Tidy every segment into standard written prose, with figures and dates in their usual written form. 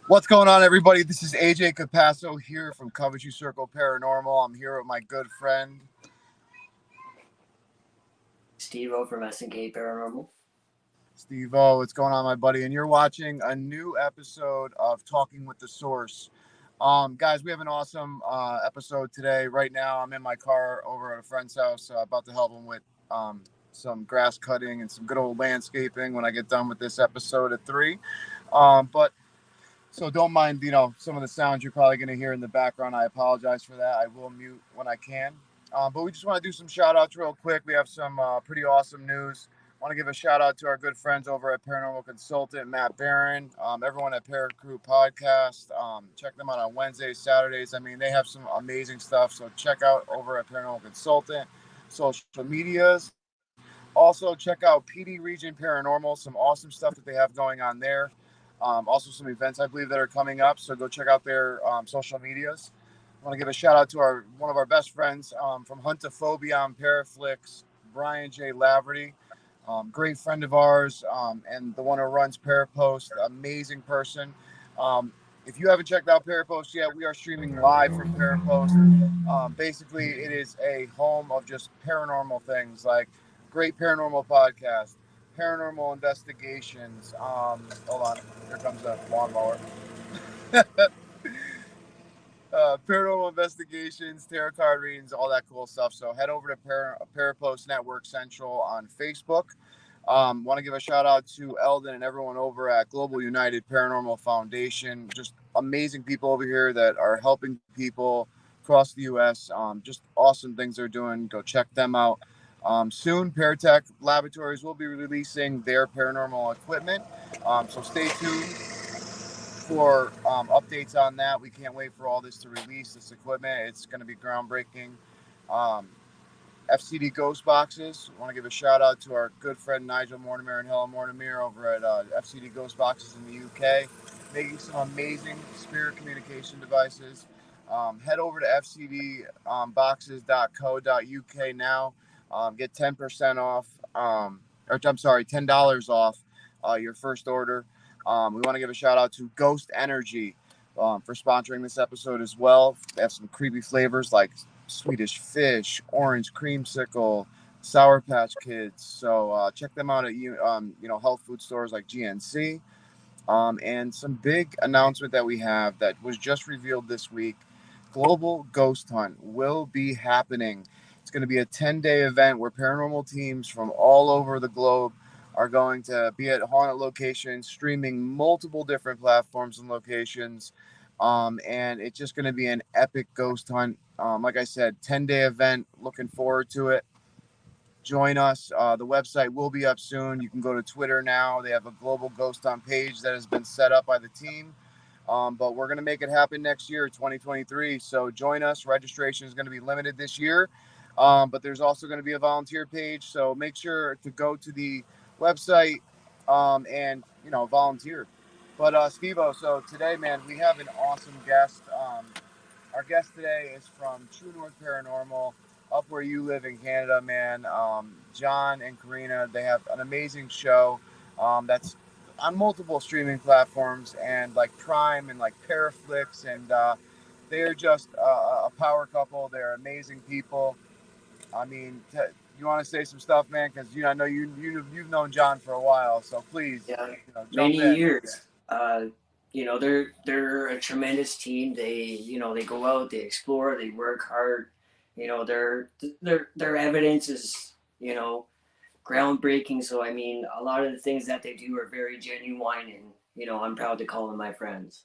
What's going on, everybody? This is AJ Capasso here from Coventry Circle Paranormal. I'm here with my good friend Steve-O from S&K Paranormal. Steve O. What's going on, my buddy? And you're watching a new episode of Talking with the Source. Guys, we have an awesome episode today. Right now, I'm in my car over at a friend's house, about to help him with some grass cutting and some good old landscaping when I get done with this episode at 3. But So don't mind, some of the sounds you're probably going to hear in the background. I apologize for that. I will mute when I can. But we just want to do some shout outs real quick. We have some pretty awesome news. Want to give a shout out to our good friends over at Paranormal Consultant, Matt Barron, everyone at Paracrew Podcast. Check them out on Wednesdays, Saturdays. I mean, they have some amazing stuff. So check out over at Paranormal Consultant, social medias. Also, check out PD Region Paranormal, some awesome stuff that they have going on there. Also, some events I believe that are coming up. So go check out their social medias. I want to give a shout out to one of our best friends from Huntophobia on Paraflixx, Brian J. Laverty. Great friend of ours, and the one who runs Parapost, amazing person. If you haven't checked out Parapost yet, we are streaming live from Parapost. Basically, it is a home of just paranormal things, like great paranormal podcast, paranormal investigations. Hold on, here comes a lawnmower. Paranormal investigations, tarot card readings, all that cool stuff. So head over to Parapost Network Central on Facebook. Want to give a shout out to Eldon and everyone over at Global United Paranormal Foundation. Just amazing people over here that are helping people across the U.S. Just awesome things they're doing. Go check them out. Soon, Paratech Laboratories will be releasing their paranormal equipment. So stay tuned for updates on that. We can't wait for all this to release, this equipment. It's going to be groundbreaking. FCD Ghost Boxes. I want to give a shout out to our good friend Nigel Mortimer and Helen Mortimer over at FCD Ghost Boxes in the UK, making some amazing spirit communication devices. Head over to fcdboxes.co.uk now. Get 10% off, $10 off your first order. We want to give a shout out to Ghost Energy for sponsoring this episode as well. They have some creepy flavors like Swedish fish, orange creamsicle, Sour Patch Kids. So check them out at health food stores like GNC. And some big announcement that we have that was just revealed this week: Global Ghost Hunt will be happening. It's going to be a 10-day event where paranormal teams from all over the globe are going to be at haunted locations, streaming multiple different platforms and locations. And it's just going to be an epic ghost hunt. Like I said, 10-day event. Looking forward to it. Join us. The website will be up soon. You can go to Twitter now. They have a Global Ghost Hunt page that has been set up by the team. But we're going to make it happen next year, 2023. So join us. Registration is going to be limited this year. But there's also going to be a volunteer page. So make sure to go to the website and volunteer. But Steve-O, so today, man, we have an awesome guest. Our guest today is from True North Paranormal, up where you live in Canada, man. Jon and Karina, they have an amazing show that's on multiple streaming platforms and like Prime and like Paraflixx, and they're just a power couple. They're amazing people. I mean, you want to say some stuff, man? Because I know you've known Jon for a while, so please, Yeah, jump many in. years. They're a tremendous team. They go out, they explore, they work hard. Their evidence is groundbreaking. So I mean, a lot of the things that they do are very genuine, and I'm proud to call them my friends.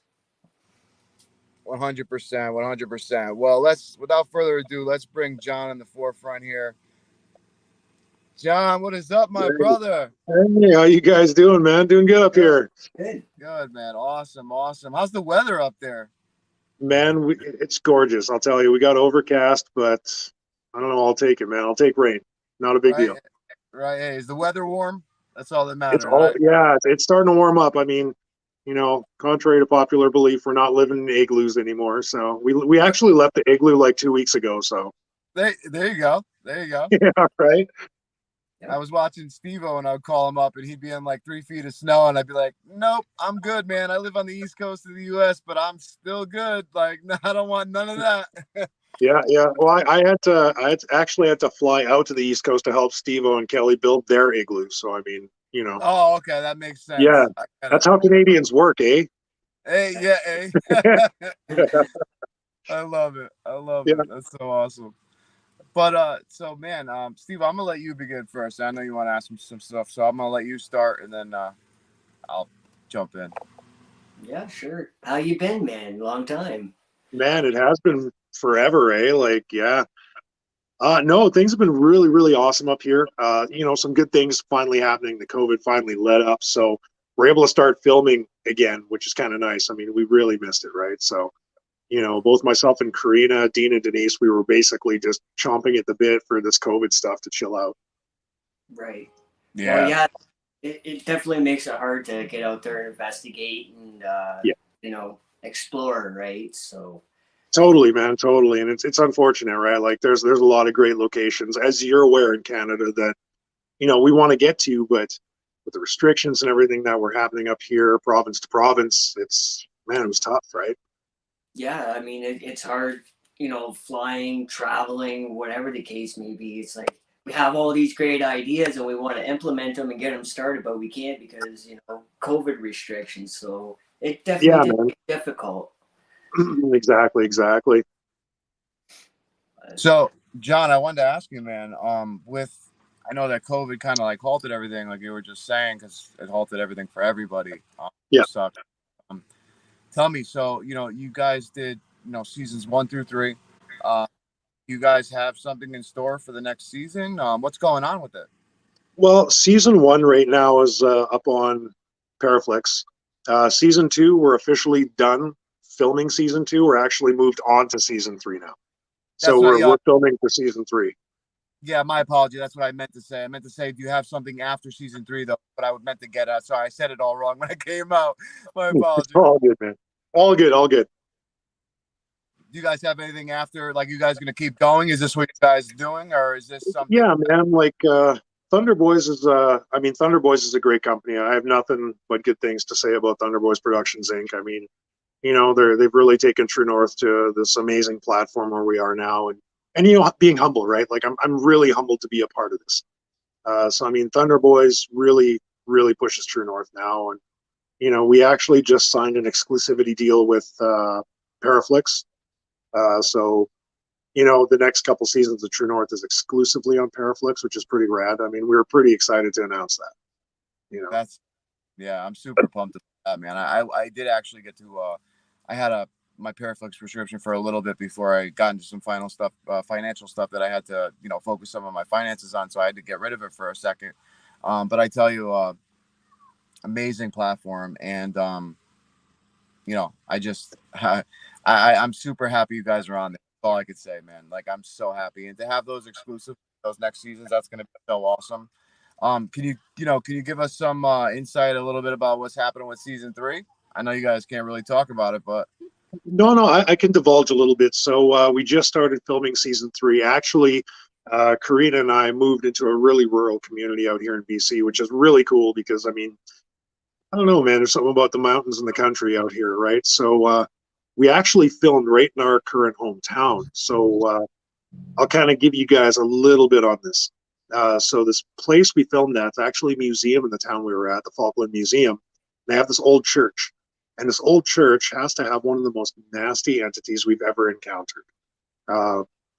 100%, 100%. Well, without further ado, let's bring Jon in the forefront here. Jon, what is up, my brother? Hey, how you guys doing, man? Doing good up here. Good, man. Awesome, awesome. How's the weather up there? Man, it's gorgeous. I'll tell you, we got overcast, but I don't know. I'll take it, man. I'll take rain. Not a big deal. Right. Hey, is the weather warm? That's all that matters. It's starting to warm up. I mean, contrary to popular belief, we're not living in igloos anymore. So we actually left the igloo like 2 weeks ago. So there you go. There you go. Yeah, right. Yep. I was watching Steve-O and I'd call him up and he'd be in like 3 feet of snow and I'd be like, nope, I'm good, man. I live on the East Coast of the US, but I'm still good. Like, no, I don't want none of that. Yeah, yeah. Well, actually had to fly out to the East Coast to help Steve-O and Kelly build their igloo. So I mean, Oh, okay, that makes yeah, sense. I get that's it. how Canadians work, eh? Hey, yeah, hey. I love it. I love Yeah. it. That's so awesome. But so man, Steve, I'm gonna let you begin first. I know you want to ask me some stuff, so I'm gonna let you start, and then I'll jump in. Yeah, sure. How you been, man? Long time. Man, it has been forever, eh? Like, yeah. No, things have been really, really awesome up here. Some good things finally happening. The COVID finally let up, so we're able to start filming again, which is kind of nice. I mean, we really missed it, right? So, both myself and Karina, Dean and Denise, we were basically just chomping at the bit for this COVID stuff to chill out. Right. Well, Yeah. yeah, it definitely makes it hard to get out there and investigate and Yeah. explore, right? So Totally, man, totally. And it's unfortunate, right? Like there's a lot of great locations, as you're aware in Canada, that we want to get to, but with the restrictions and everything that were happening up here, province to province, it was tough, right? yeah, I mean it's hard, flying, traveling, whatever the case may be. It's like we have all these great ideas and we want to implement them and get them started, but we can't because COVID restrictions. So it definitely Yeah, did man. get difficult. Exactly. So, John, I wanted to ask you, man. I know that COVID kind of like halted everything, like you were just saying, because it halted everything for everybody. Yeah. Sucked. Tell me, so you guys did seasons 1 through 3. You guys have something in store for the next season? What's going on with it? Well, season 1 right now is up on Paraflixx. Season 2, we're officially done filming season 2. We're actually moved on to season 3 now. So That's what. we're filming for season 3. Yeah, my apology. That's what I meant to say. I meant to say, do you have something after season 3 though? But I meant to get at. Sorry, I said it all wrong when it came out. My apology. All good, man. All good, all good. Do you guys have anything after? Like, you guys gonna keep going? Is this what you guys are doing, or is this something? Yeah, man. Like Thunder Boys is Thunder Boys is a great company. I have nothing but good things to say about Thunder Boys Productions Inc. I mean, they've really taken True North to this amazing platform where we are now, and being humble, right? Like I'm really humbled to be a part of this. So I mean, Thunder Boys really really pushes True North now, and we actually just signed an exclusivity deal with Paraflixx. So the next couple seasons of True North is exclusively on Paraflixx, which is pretty rad. I mean, we were pretty excited to announce that. Yeah, I'm super pumped about that, man. I did actually get to I had my Paraflixx prescription for a little bit before I got into some financial stuff that I had to focus some of my finances on, so I had to get rid of it for a second. But I tell you, amazing platform, and I just I'm super happy you guys are on there. That's all I could say, man. Like, I'm so happy, and to have those exclusive those next seasons, that's gonna be so awesome. Can you give us some insight a little bit about what's happening with season 3? I know you guys can't really talk about it, but No, I can divulge a little bit. So we just started filming season 3. Actually, Karina and I moved into a really rural community out here in BC, which is really cool because, I mean, I don't know, man, there's something about the mountains and the country out here, right? So we actually filmed right in our current hometown. So I'll kind of give you guys a little bit on this. So this place we filmed at, it's actually a museum in the town we were at, the Falkland Museum. They have this old church. And this old church has to have one of the most nasty entities we've ever encountered.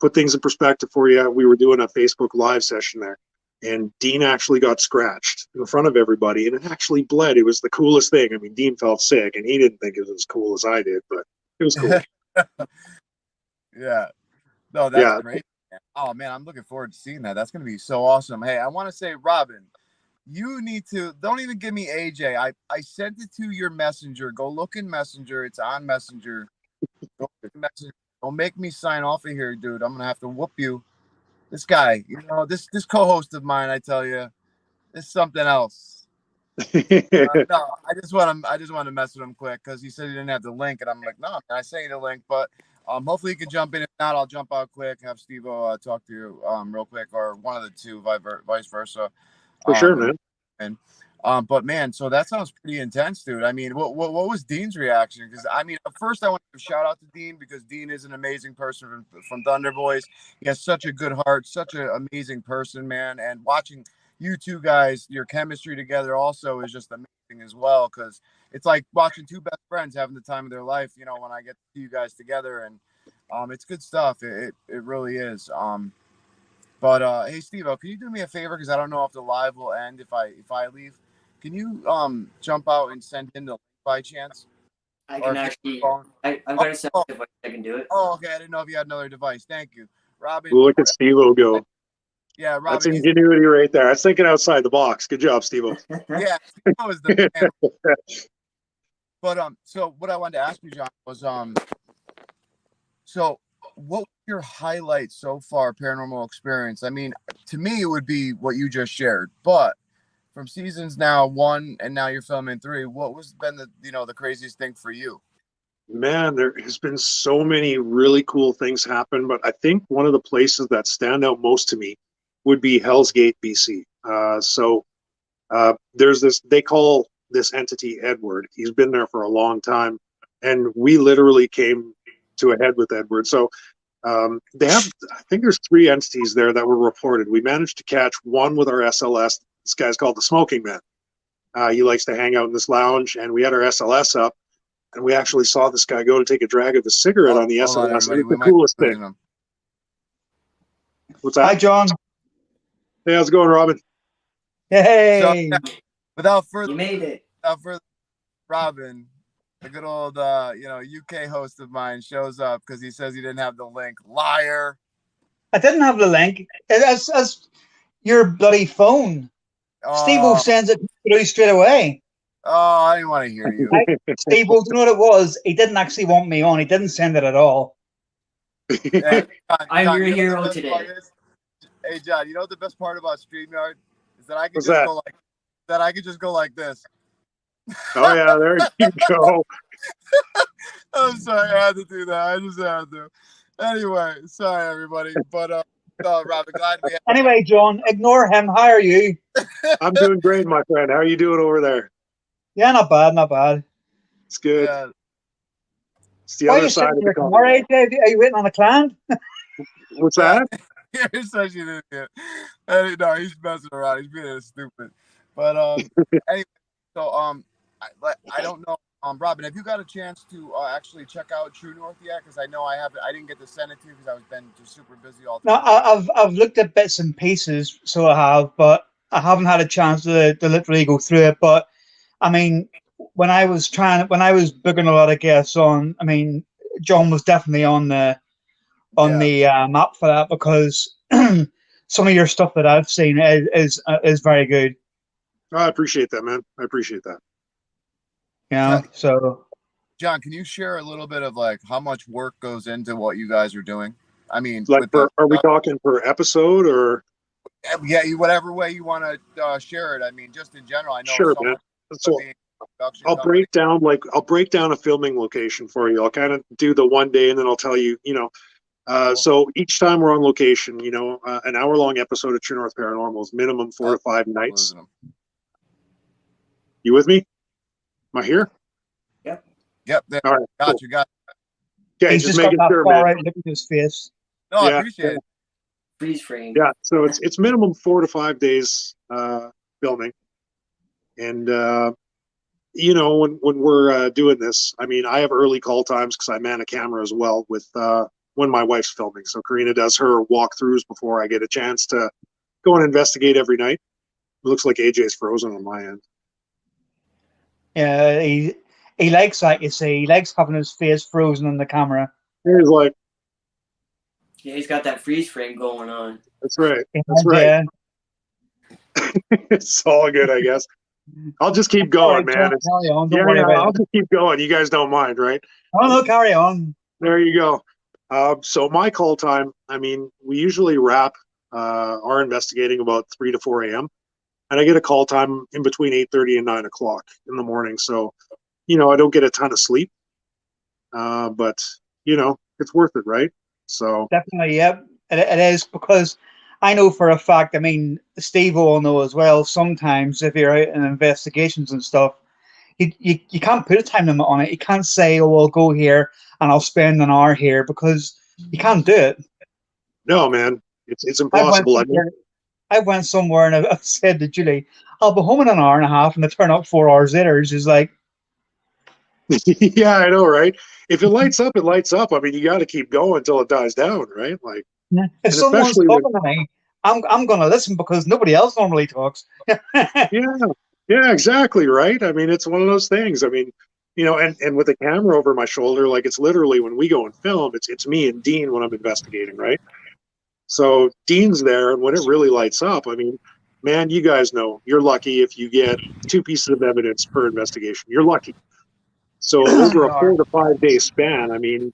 Put things in perspective for you, we were doing a Facebook Live session there, and Dean actually got scratched in front of everybody, and it actually bled. It was the coolest thing. I mean, Dean felt sick, and he didn't think it was as cool as I did, but it was cool. yeah, no, that's great. Oh man, I'm looking forward to seeing that. That's gonna be so awesome. Hey, I want to say, Robin, you need to don't even give me AJ. I sent it to your messenger. Go look in Messenger. It's on Messenger. Go look in Messenger. Don't make me sign off of here, dude. I'm gonna have to whoop you. This guy, this co-host of mine, I tell you, is something else. No, I just want to mess with him quick because he said he didn't have the link, and I'm like, no, I sent you the link, but Hopefully you can jump in. If not, I'll jump out quick. Have Steve-O talk to you real quick, or one of the two, vice versa. For sure, man. But man, so that sounds pretty intense, dude. I mean, what was Dean's reaction? Because I mean, at first I want to shout out to Dean because Dean is an amazing person from Thunder Boys. He has such a good heart, such an amazing person, man. And watching you two guys, your chemistry together also is just amazing as well. Because it's like watching two best friends having the time of their life. You know, when I get to see you guys together, and it's good stuff. It really is. But hey, Steve-O, can you do me a favor? Because I don't know if the live will end if I leave. Can you jump out and send in the link by chance? I can actually. I've got a separate device. I can do it. Oh, okay. I didn't know if you had another device. Thank you, Robin. We'll look at Steve-O go. Yeah, Robin. That's ingenuity right there. That's thinking outside the box. Good job, Steve-O. Yeah, Steve-O is the man. But so what I wanted to ask you, Jon, was so what was your highlight so far paranormal experience? I mean, to me, it would be what you just shared, but from seasons now 1 and now you're filming 3, what was been the craziest thing for you? Man, there has been so many really cool things happen, but I think one of the places that stand out most to me would be Hell's Gate, BC. There's this, they call this entity Edward. He's been there for a long time, and we literally came to a head with Edward. So they have, I think there's 3 entities there that were reported. We managed to catch one with our SLS. This guy's called the Smoking Man. He likes to hang out in this lounge, and we had our SLS up, and we actually saw this guy go to take a drag of a cigarette on the SLS. It's the coolest thing. What's that? Hi, Jon. Hey, how's it going, Robin? Hey. So, without further, you made it. Without further, Robin, the good old UK host of mine, shows up because he says he didn't have the link. Liar. I didn't have the link. As your bloody phone. Steve-O sends it through straight away. Oh, I didn't want to hear you. Steve-O, do you know what it was? He didn't actually want me on. He didn't send it at all. Hey, I'm your hero today. Hey, Jon, you know what the best part about StreamYard is that I can just go like this. Oh yeah, there you go. I'm sorry, I had to do that. I just had to. Anyway, sorry everybody, but Robin, glad we have. Anyway, Jon, ignore him. How are you? I'm doing great, my friend. How are you doing over there? Yeah, not bad, not bad. It's good. Yeah. It's the other side of the coin. Are you waiting on a client? What's that? You're such an idiot. No, he's messing around. He's being stupid. But anyway, so I don't know. Robin, have you got a chance to actually check out True North yet? Because I know I haven't. I didn't get to send it to you because I was been just super busy all the time. No, I've looked at bits and pieces, so I have, but I haven't had a chance to literally go through it. But I mean, when I was booking a lot of guests on, I mean, Jon was definitely on the map for that because some of your stuff that I've seen is very good. I appreciate that, man. I appreciate that. Yeah. So, Jon, can you share a little bit of like how much work goes into what you guys are doing? I mean, like, are we talking per episode or? Yeah, whatever way you want to share it. I mean, just in general, I know. Sure, man. So I'll break down a filming location for you. I'll kind of do the one day, and then I'll tell you, cool. So each time we're on location, an hour-long episode of True North Paranormal is minimum 4 to 5 nights. You with me? Am I here? Yep. There. All right. Got you. Okay, he's just making sure, man. Right, look at his face. No, I appreciate it. Freeze frame. Yeah. So it's minimum 4 to 5 days filming, and when we're doing this, I mean, I have early call times because I man a camera as well with when my wife's filming. So Karina does her walkthroughs before I get a chance to go and investigate every night. It looks like AJ's frozen on my end. Yeah, he likes that, you see. He likes having his face frozen on the camera. He's like, yeah, he's got that freeze frame going on. That's right. That's right. Yeah. It's all good, I guess. I'll just keep going, man. Carry on. Don't worry about I'll just keep going. You guys don't mind, right? Oh, no, carry on. There you go. So my call time, I mean, we usually wrap our investigating about 3 to 4 a.m. And I get a call time in between 8:30 and 9 o'clock in the morning. So, I don't get a ton of sleep. But, it's worth it, right? So Definitely, yeah, it is because I know for a fact. I mean, Steve will know as well. Sometimes if you're out in investigations and stuff, you can't put a time limit on it. You can't say, "Oh, I'll go here and I'll spend an hour here," because you can't do it. no, man, it's I went impossible. I mean, somewhere. I went somewhere and I said to Julie, "I'll be home in an hour and a half," and I turn up 4 hours later. She's like, yeah, I know, right? If it lights up, it lights up. I mean, you got to keep going until it dies down, right? Like, "If and someone's especially when, talking to me, I'm going to listen because nobody else normally talks." yeah, yeah, exactly, right? I mean, it's one of those things. I mean, and with the camera over my shoulder, like it's literally when we go and film, it's me and Dean when I'm investigating, right? So Dean's there, and when it really lights up, I mean, man, you guys know you're lucky if you get 2 pieces of evidence per investigation. You're lucky. So over a 4 to 5 day span, I mean,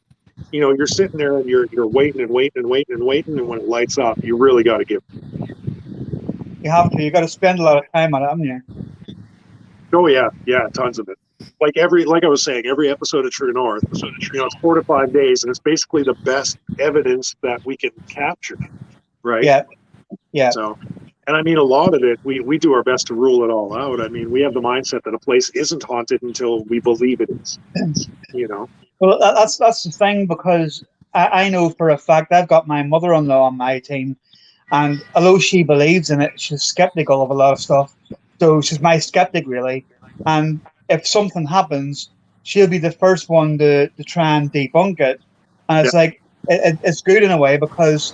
you're sitting there and you're waiting and waiting and waiting and waiting, and when it lights up, you really got to give. You have to. You got to spend a lot of time on it, haven't you? Oh yeah, yeah, tons of it. Like I was saying, every episode of True North, it's 4 to 5 days, and it's basically the best evidence that we can capture, right? Yeah, yeah. So, and I mean, a lot of it, we do our best to rule it all out. I mean, we have the mindset that a place isn't haunted until we believe it is. You know, Well, that's the thing because I know for a fact I've got my mother-in-law on my team, and although she believes in it, she's skeptical of a lot of stuff. So she's my skeptic, really. And if something happens, she'll be the first one to try and debunk it. And yeah, it's like it's good in a way because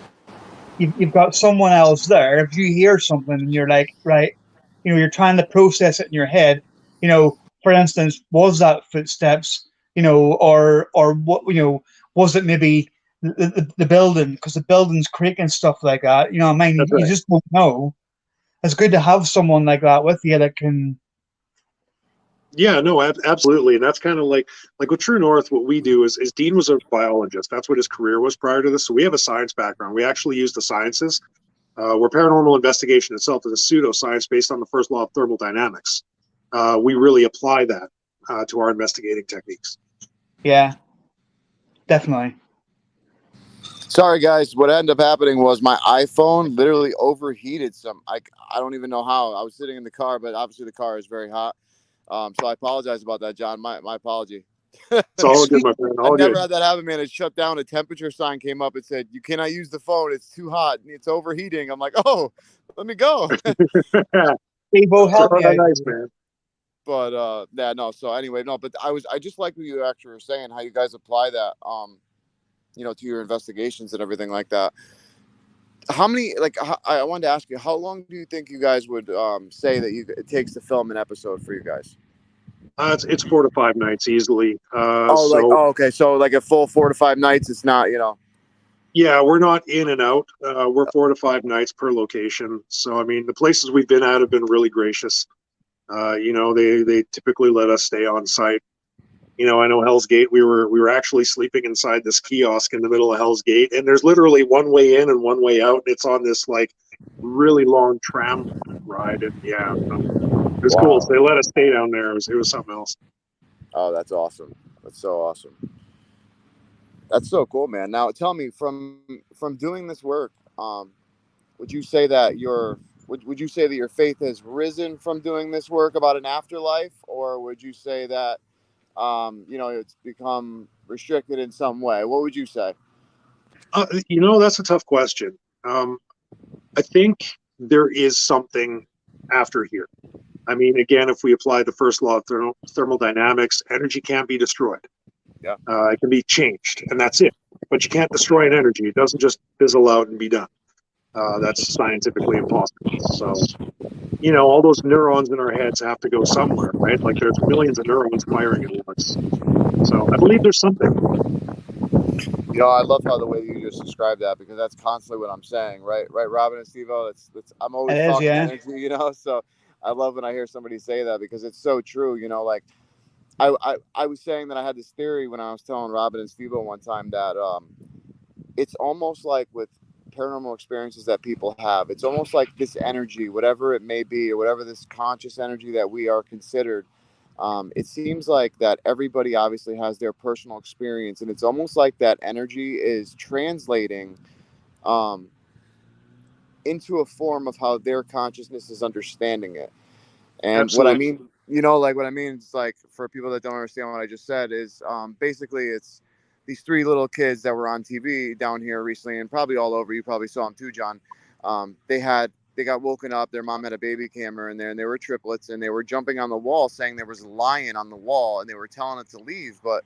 you've got someone else there. If you hear something and you're like, right, you're trying to process it in your head. For instance, was that footsteps? Or what? Was it maybe the building because the building's creaking stuff like that? I mean, that's you right. just don't know. It's good to have someone like that with you that can. Yeah, no, absolutely, and that's kind of like with True North. What we do is Dean was a biologist. That's what his career was prior to this. So we have a science background. We actually use the sciences. Where paranormal investigation itself is a pseudoscience based on the first law of thermodynamics. We really apply that to our investigating techniques. Yeah, definitely. Sorry, guys. What ended up happening was my iPhone literally overheated. I don't even know how. I was sitting in the car, but obviously the car is very hot. So I apologize about that, John. My apology. It's all good, my friend. I've All never good. had that happen, man. It shut down. A temperature sign came up. It said, "You cannot use the phone. It's too hot. It's overheating." I'm like, "Oh, let me go." They both help Oh, me out. nice, man. But yeah, no. So anyway, no. But I just like what you actually were saying, how you guys apply that, to your investigations and everything like that. How many? I wanted to ask you, how long do you think you guys would say that it takes to film an episode for you guys? It's 4 to 5 nights easily. Okay. So like a full 4 to 5 nights. It's not. Yeah, we're not in and out. We're 4 to 5 nights per location. So I mean, the places we've been at have been really gracious. They typically let us stay on site. I know Hell's Gate. We were actually sleeping inside this kiosk in the middle of Hell's Gate, and there's literally one way in and one way out. It's on this like really long tram ride, and yeah, it was cool. So they let us stay down there. It was something else. Oh, that's awesome. That's so awesome. That's so cool, man. Now tell me, from doing this work, would you say that would you say that your faith has risen from doing this work about an afterlife, or would you say that it's become restricted in some way? What would you say? That's a tough question. I think there is something after here. I mean, again, if we apply the first law of thermodynamics, energy can't be destroyed. Yeah. It can be changed, and that's it. But you can't destroy an energy. It doesn't just fizzle out and be done. That's scientifically impossible. So, all those neurons in our heads have to go somewhere, right? Like there's millions of neurons firing at once. So I believe there's something. I love how the way you just described that, because that's constantly what I'm saying, right, Robin and Steve-O? I'm always talking energy, so I love when I hear somebody say that, because it's so true. Like I was saying that I had this theory when I was telling Robin and Steve-O one time that it's almost like with paranormal experiences that people have, it's almost like this energy, whatever it may be, or whatever this conscious energy that we are considered, It seems like that everybody obviously has their personal experience, and it's almost like that energy is translating um, into a form of how their consciousness is understanding it. And what I Absolutely. mean, you know, like what I mean is like for people that don't understand what I just said is basically it's these three little kids that were on TV down here recently and probably all over. You probably saw them too, John. They got woken up. Their mom had a baby camera in there, and they were triplets, and they were jumping on the wall, saying there was a lion on the wall, and they were telling it to leave, but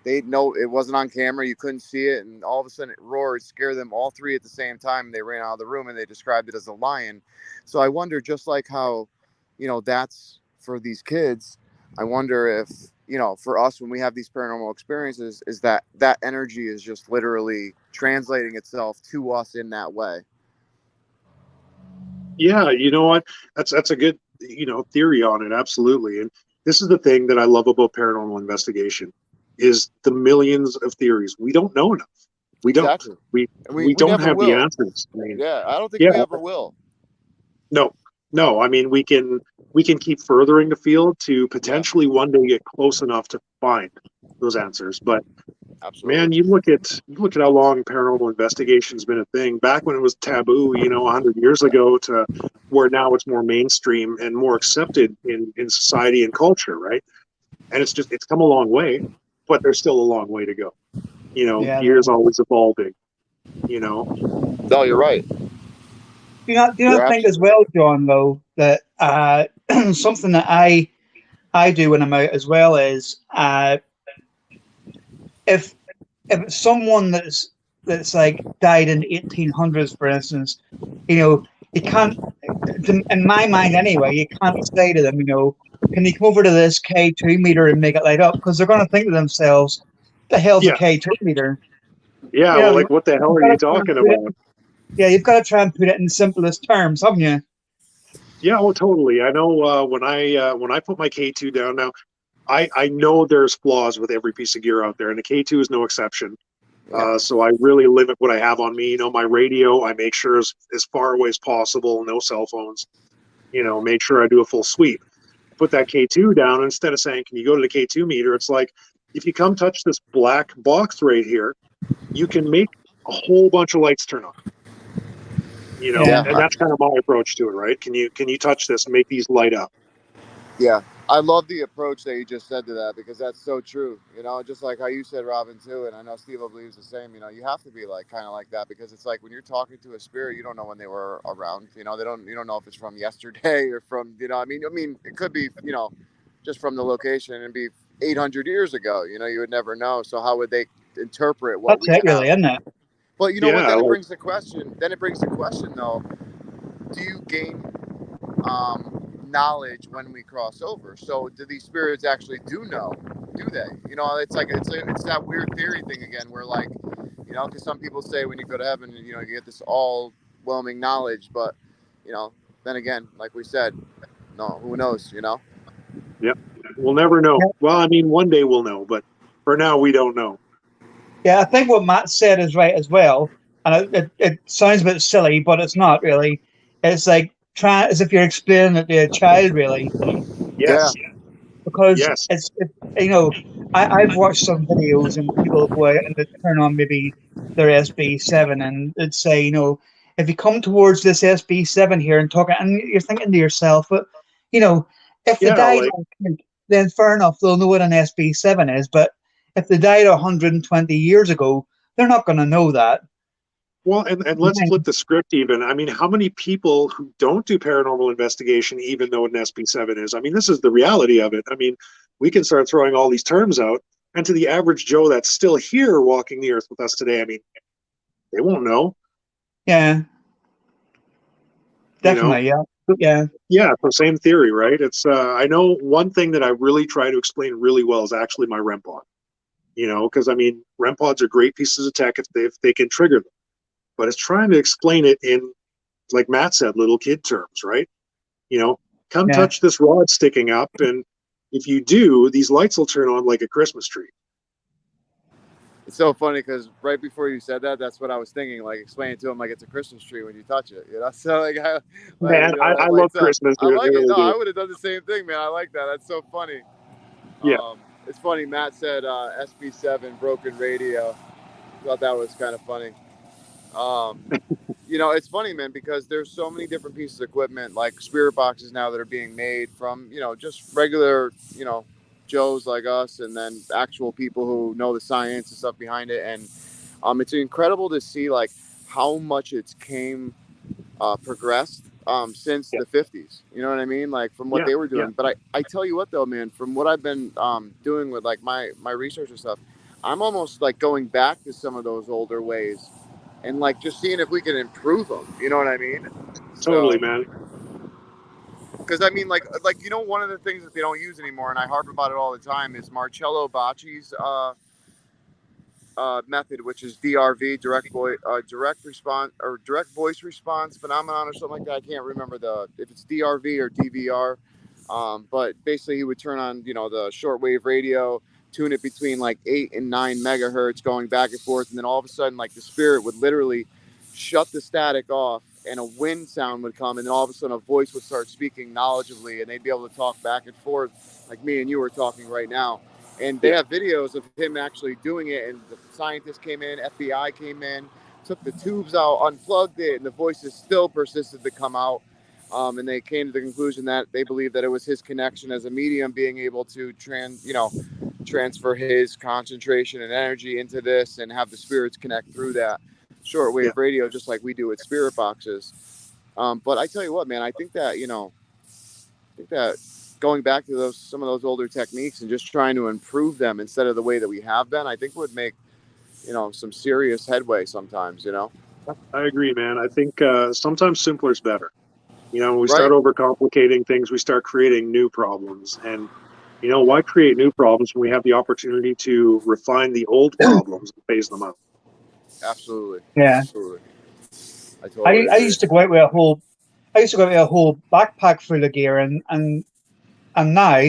they know it wasn't on camera. You couldn't see it, and all of a sudden it roared, scared them all three at the same time. They ran out of the room, and they described it as a lion. So I wonder, just like how, you know, that's for these kids. I wonder if, you know, for us when we have these paranormal experiences, is that that energy is just literally translating itself to us in that way. Yeah, you know what? That's a good, theory on it. Absolutely. And this is the thing that I love about paranormal investigation is the millions of theories. We don't know enough. We don't. Exactly. We And we we don't never have the will. answers. I mean, Yeah, I don't think yeah, we ever will. no, no. I mean, we can keep furthering the field to Yeah, potentially one day get close enough to find those answers. But man, absolutely. you look at how long paranormal investigation's been a thing. Back when it was taboo, 100 years ago, to where now it's more mainstream and more accepted in society and culture, right? And it's come a long way, but there's still a long way to go. Yeah. Gear's always evolving. You know, No, you're right. Do you You're not think as well, absolutely John, though, that something that I do when I'm out as well is if if it's someone that's like died in the 1800s, for instance, you can't, in my mind anyway, you can't say to them, can you come over to this K2 meter and make it light up? Because they're going to think to themselves, the hell's a yeah, K2 meter? yeah. You Well, know, like, what the hell you've are got you to try and talking put it, about? yeah, you've got to try and put it in simplest terms, haven't you? Yeah, well, totally. I know when I put my K2 down now, I know there's flaws with every piece of gear out there, and the K2 is no exception. yeah, So I really limit what I have on me. My radio, I make sure is as far away as possible, no cell phones. Make sure I do a full sweep. Put that K2 down. Instead of saying, can you go to the K2 meter? It's like, if you come touch this black box right here, you can make a whole bunch of lights turn on. Yeah. And that's kind of my approach to it, right? Can you touch this and make these light up? yeah. I love the approach that you just said to that because that's so true. You know, just like how you said, Robin, too, and I know Steve believes the same. You know, you have to be like kind of like that because it's like when you're talking to a spirit, you don't know when they were around. You know, you don't know if it's from yesterday or from, I mean, it could be, just from the location and be 800 years ago. You know, you would never know. So how would they interpret what That's we it, really, have? isn't it? But you know what? Yeah, Then it like, brings the question. Then it brings the question, though. Do you gain knowledge when we cross over? So do these spirits actually do know? Do they? You know, it's like it's that weird theory thing again, where like, because some people say when you go to heaven, you get this all-whelming knowledge, but then again, like we said, no, who knows? yep. We'll never know. Yeah. Well, I mean, one day we'll know, but for now, we don't know. Yeah, I think what Matt said is right as well. And it sounds a bit silly, but it's not really. It's like try as if you're explaining it to a child, really, Yeah, Yes, because yes, you know, I've watched some videos and people go out and they turn on maybe their SB7 and they'd say, if you come towards this SB7 here and talk, and you're thinking to yourself, but you know, if they yeah. died Like, last week, then fair enough, they'll know what an SB7 is. But if they died 120 years ago, they're not going to know that. well, and let's flip the script even. I mean, how many people who don't do paranormal investigation even know what an SB7 is? I mean, this is the reality of it. I mean, we can start throwing all these terms out, and to the average Joe that's still here walking the earth with us today, I mean, they won't know, Yeah, you know? definitely. Yeah, yeah, Yeah, so same theory, right? It's I know one thing that I really try to explain really well is actually my REM pod. Because I mean, REM pods are great pieces of tech if they can trigger them. But it's trying to explain it in, like Matt said, little kid terms, right? You know, come yeah. touch this rod sticking up, and if you do, these lights will turn on like a Christmas tree. it's so funny because right before you said that, that's what I was thinking. Like explaining to him like it's a Christmas tree when you touch it. So like Man, that I love lights up. Christmas, I dude. I like it. really No, I do. would have done the same thing, man. I like that. That's so funny. Yeah. It's funny. Matt said SB7 broken radio. Thought that was kind of funny. You know, it's funny, man, because there's so many different pieces of equipment, like spirit boxes now that are being made from, you know, just regular, you know, Joes like us, and then actual people who know the science and stuff behind it. And it's incredible to see like how much it's progressed since the 50s. You know what I mean? Like from what they were doing. But I tell you what though, man, from what I've been doing with like my research and stuff, I'm almost like going back to some of those older ways and like just seeing if we can improve them. You know what I mean? Totally, So, man. because I mean, like you know, one of the things that they don't use anymore, and I harp about it all the time, is Marcello Bacci's method, which is DRV, direct response or direct voice response phenomenon or something like that. I can't remember if it's DRV or DVR. But basically, he would turn on, you know, the shortwave radio, tune it between like 8 and 9 megahertz, going back and forth, and then all of a sudden, like the spirit would literally shut the static off, and a wind sound would come, and then all of a sudden, a voice would start speaking knowledgeably, and they'd be able to talk back and forth, like me and you are talking right now. And they have videos of him actually doing it, and the scientists came in, FBI came in, took the tubes out, unplugged it, and the voices still persisted to come out. And they came to the conclusion that they believed that it was his connection as a medium being able to transfer his concentration and energy into this and have the spirits connect through that shortwave radio, just like we do with spirit boxes. But I tell you what, man, I think that going back to some of those older techniques and just trying to improve them instead of the way that we have been, I think would make, you know, some serious headway sometimes, you know. I agree, man. I think sometimes simpler is better. You know, when we Right. start overcomplicating things, we start creating new problems. And, you know, why create new problems when we have the opportunity to refine the old problems and phase them out? Absolutely. Yeah. Absolutely. I totally I agree. used to go out with a whole backpack full of gear, and now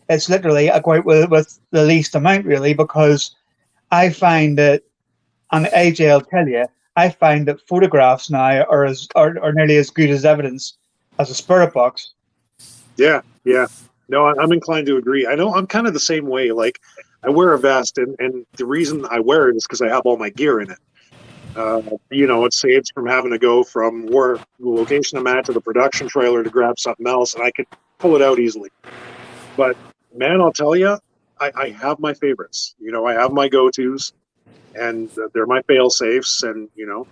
it's literally I go out with the least amount, really, because I find that, and AJ will tell you, I find that photographs now are nearly as good as evidence as a spirit box. Yeah. No, I'm inclined to agree. I know I'm kind of the same way. Like, I wear a vest, and the reason I wear it is because I have all my gear in it. You know, it saves from having to go from where the location I'm at to the production trailer to grab something else, and I could pull it out easily. But man, I'll tell you, I have my favorites. You know, I have my go-tos, and they're my fail safes. And you know,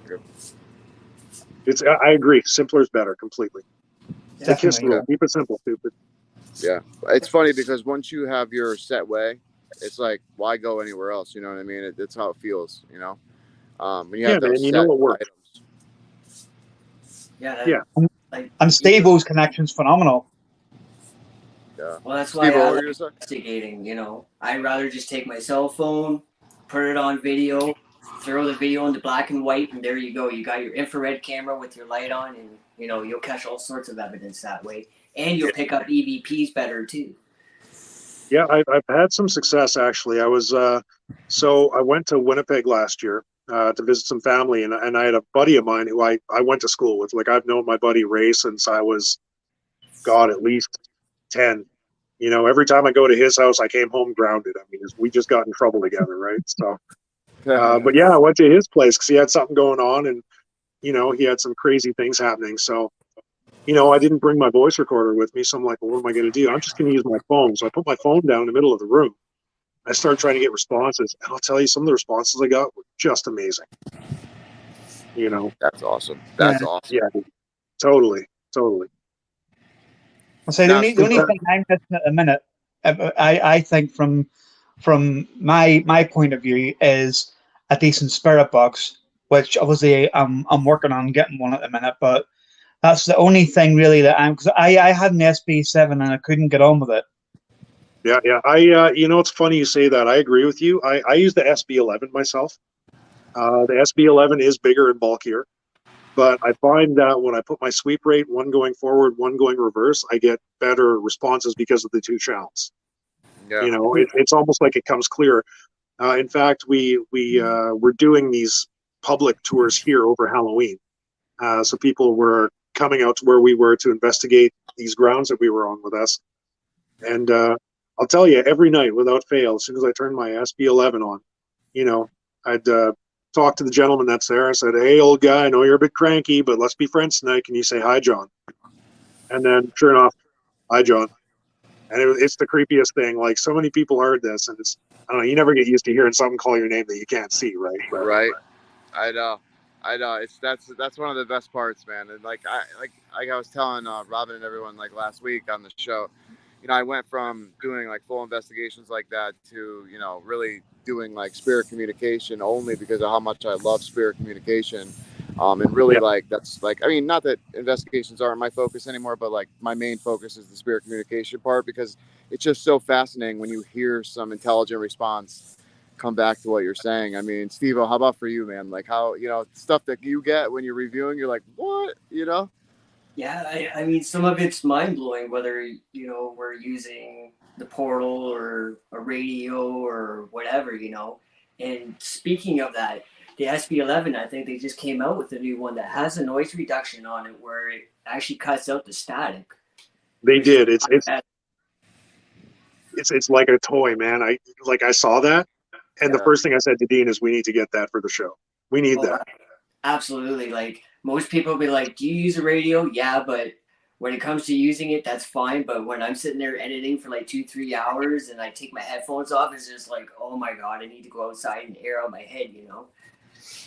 I agree. Simpler is better, completely. It's a KISS Definitely. rule. Keep it simple, stupid. Yeah. It's funny because once you have your set way, it's like, why go anywhere else? You know what I mean? It's how it feels, you know? When you have those man, you set know what works. items. Yeah. Like, And Steve-O's connection's phenomenal. Yeah. well, that's why Steve, I what were like you gonna say? investigating. You know, I'd rather just take my cell phone, put it on video, throw the video into black and white, and there you go. You got your infrared camera with your light on, and you know you'll catch all sorts of evidence that way, and you'll pick up EVPs better too. Yeah, I've had some success actually. So I went to Winnipeg last year to visit some family, and I had a buddy of mine who I went to school with. Like, I've known my buddy Ray since I was, God, at least 10. You know, every time I go to his house, I came home grounded. I mean, we just got in trouble together, right? So, but yeah, I went to his place because he had something going on, and you know, he had some crazy things happening. So, you know, I didn't bring my voice recorder with me, so I'm like, well, what am I going to do? I'm just going to use my phone. So I put my phone down in the middle of the room. I started trying to get responses, and I'll tell you, some of the responses I got were just amazing. You know, That's awesome. That's Yeah. awesome. yeah, totally. I'll say Now, the only thing I'm missing at the minute, I think from my point of view, is a decent spirit box, which obviously I'm working on getting one at the minute, but that's the only thing really that because I had an SB7 and I couldn't get on with it. Yeah. You know, it's funny you say that. I agree with you. I use the SB11 myself. The SB11 is bigger and bulkier, but I find that when I put my sweep rate, one going forward, one going reverse, I get better responses because of the two channels. yeah. You know, it's almost like it comes clear. In fact, we're doing these public tours here over Halloween. So people were coming out to where we were to investigate these grounds that we were on with us. And I'll tell you, every night without fail, as soon as I turn my SB11 on, I'd talk to the gentleman that's there. I said, "Hey, old guy, I know you're a bit cranky, but let's be friends tonight. Can you say hi, John?" And then, sure enough, hi, John. And it's the creepiest thing. Like, so many people heard this, and I don't know, you never get used to hearing someone call your name that you can't see, right? But, Right. I know. That's one of the best parts, man. And like I was telling Robin and everyone like last week on the show, I went from doing like full investigations like that to really doing like spirit communication only because of how much I love spirit communication. And really like that's like, I mean, not that investigations aren't my focus anymore, but like my main focus is the spirit communication part, because it's just so fascinating when you hear some intelligent response come back to what you're saying. I mean, Steve-O, how about for you, man? Like how, stuff that you get when you're reviewing, you're like, what, Yeah, I mean, some of it's mind blowing, whether we're using the portal or a radio or whatever. And speaking of that, the SB11, I think they just came out with a new one that has a noise reduction on it, where it actually cuts out the static. They did. It's like a toy, man. I saw that, and the first thing I said to Dean is, "We need to get that for the show. We need that." Absolutely. Like, most people will be like, "Do you use a radio?" Yeah, but when it comes to using it, that's fine. But when I'm sitting there editing for like 2-3 hours and I take my headphones off, it's just like, oh my God, I need to go outside and air out my head,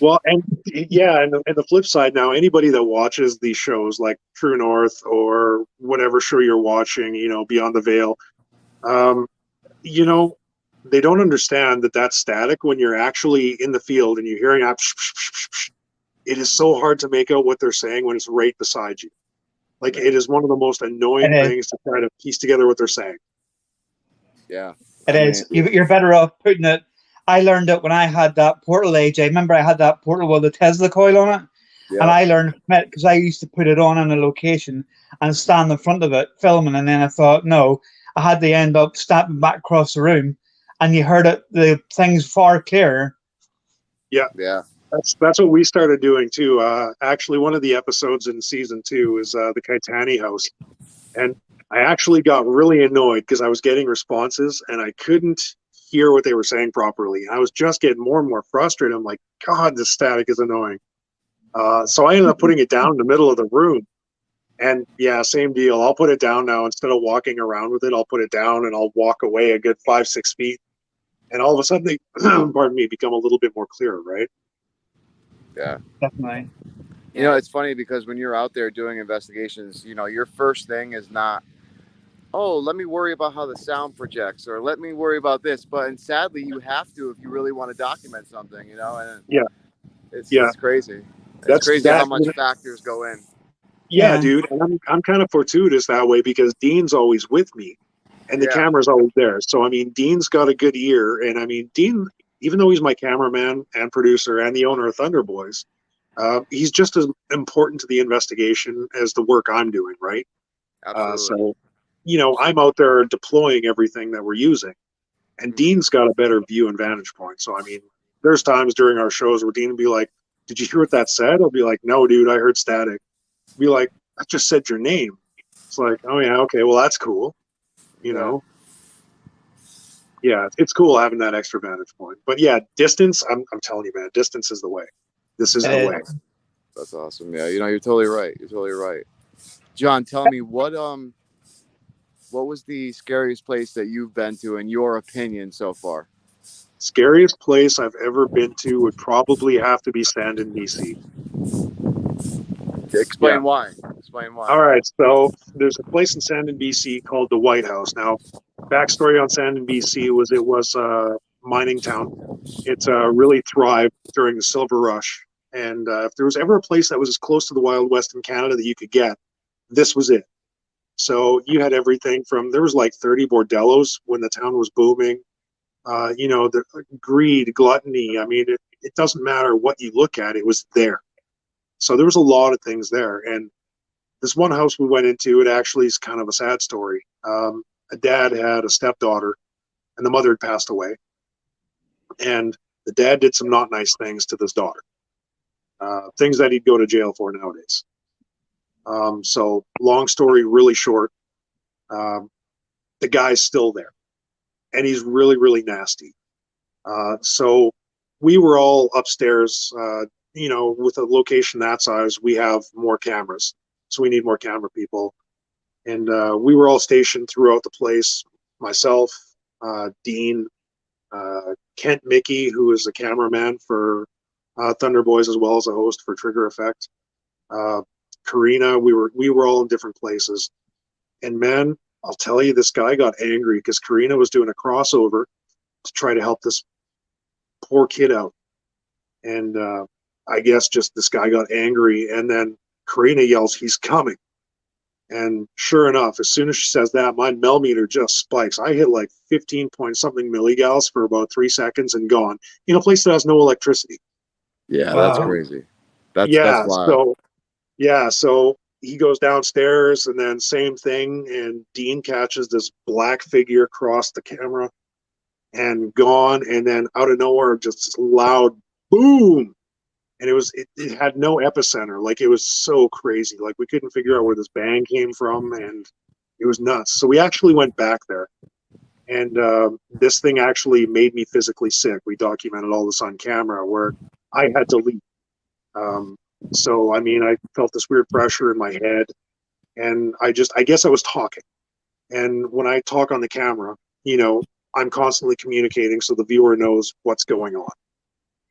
Well, and yeah, and the flip side now, anybody that watches these shows like True North or whatever show you're watching, Beyond the Veil, they don't understand that static when you're actually in the field and you're hearing that, it is so hard to make out what they're saying when it's right beside you. Like, it is one of the most annoying things to try to piece together what they're saying. Yeah. It is. You're better off putting it. I learned it when I had that portal, AJ. Remember, I had that portal with the Tesla coil on it? Yeah. And I learned from it because I used to put it on in a location and stand in front of it filming. And then I thought, no, I had to end up stepping back across the room, and you heard the things far clearer. Yeah. Yeah. That's what we started doing too. Actually, one of the episodes in season 2 is the Kaitani house. And I actually got really annoyed because I was getting responses and I couldn't hear what they were saying properly. I was just getting more and more frustrated. I'm like, God, this static is annoying. So I ended up putting it down in the middle of the room. And yeah, same deal. I'll put it down now. Instead of walking around with it, I'll put it down and I'll walk away a good 5-6 feet. And all of a sudden they, pardon me, become a little bit more clear, right? Yeah. Definitely. It's funny because when you're out there doing investigations, your first thing is not, oh, let me worry about how the sound projects, or let me worry about this. And sadly, you have to if you really want to document something, and it's crazy. It's crazy how much factors go in. Yeah, dude. And I'm kind of fortuitous that way because Dean's always with me and the camera's always there. So, I mean, Dean's got a good ear. And I mean, Dean, even though he's my cameraman and producer and the owner of Thunder Boys, he's just as important to the investigation as the work I'm doing, right? Absolutely. So, I'm out there deploying everything that we're using. And Dean's got a better view and vantage point. So, I mean, there's times during our shows where Dean will be like, "Did you hear what that said?" I'll be like, "No, dude, I heard static." Be like, "I just said your name." It's like, "Oh yeah, okay, well that's cool," know. Yeah, it's cool having that extra vantage point. But yeah, distance. I'm telling you, man, distance is the way. This is the way. That's awesome. Yeah, you're totally right. You're totally right. John, tell me what was the scariest place that you've been to in your opinion so far? Scariest place I've ever been to would probably have to be Sandon, BC. Explain why. Explain why. All right, so there's a place in Sandon, BC called the White House. Now, backstory on Sandon, BC was it was a mining town. It really thrived during the Silver Rush. And if there was ever a place that was as close to the Wild West in Canada that you could get, this was it. So you had everything from, there was like 30 bordellos when the town was booming. The greed, gluttony. I mean, it doesn't matter what you look at, it was there. So there was a lot of things there. And this one house we went into, it actually is kind of a sad story. A dad had a stepdaughter and the mother had passed away. And the dad did some not nice things to this daughter. Things that he'd go to jail for nowadays. So long story, really short, the guy's still there. and he's really, really nasty. So we were all upstairs. With a location that size, we have more cameras, so we need more camera people. And we were all stationed throughout the place. Myself, Dean, Kent Mickey, who is a cameraman for Thunder Boys as well as a host for Trigger Effect. Karina, we were all in different places. And man, I'll tell you, this guy got angry because Karina was doing a crossover to try to help this poor kid out. And I guess just this guy got angry, and then Karina yells, "He's coming." And sure enough, as soon as she says that, my millimeter just spikes. I hit like 15 point something milligauss for about 3 seconds and gone in a place that has no electricity. Yeah, Wow. that's crazy. That's wild. So he goes downstairs, and then same thing, and Dean catches this black figure across the camera and gone, and then out of nowhere, just this loud boom. And it had no epicenter. Like, it was so crazy. Like, we couldn't figure out where this bang came from, and it was nuts. So we actually went back there, and this thing actually made me physically sick. We documented all this on camera where I had to leave. So, I mean, I felt this weird pressure in my head, and I guess I was talking. And when I talk on the camera, I'm constantly communicating so the viewer knows what's going on.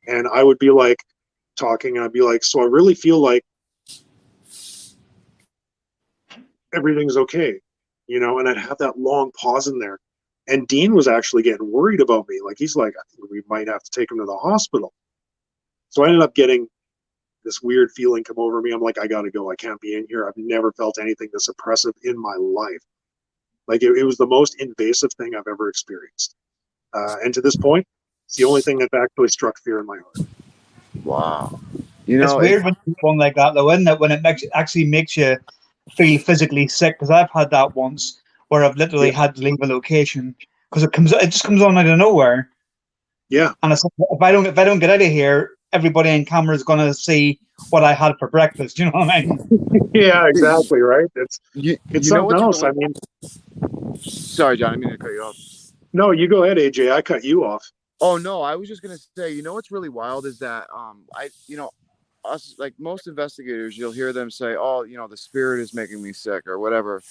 And I would be like, talking, and I'd be like, so I really feel like everything's okay, and I'd have that long pause in there. And Dean was actually getting worried about me. Like, he's like, I think we might have to take him to the hospital. So I ended up getting this weird feeling come over me. I'm like, I gotta go. I can't be in here. I've never felt anything this oppressive in my life. Like, it was the most invasive thing I've ever experienced. And to this point, it's the only thing that actually struck fear in my heart. Wow. It's weird when you one like that, though, isn't it? When it actually makes you feel physically sick. Because I've had that once, where I've literally had to leave a location because it just comes on out of nowhere. Yeah. And it's like, if I don't get out of here, everybody on camera is going to see what I had for breakfast. You know what I mean? Yeah, exactly. Right. It's something else. Really... I mean, sorry, John, I didn't mean to cut you off. No, you go ahead, AJ. I cut you off. Oh no, I was just gonna say, what's really wild is that us, like most investigators, you'll hear them say, "Oh, the spirit is making me sick" or whatever,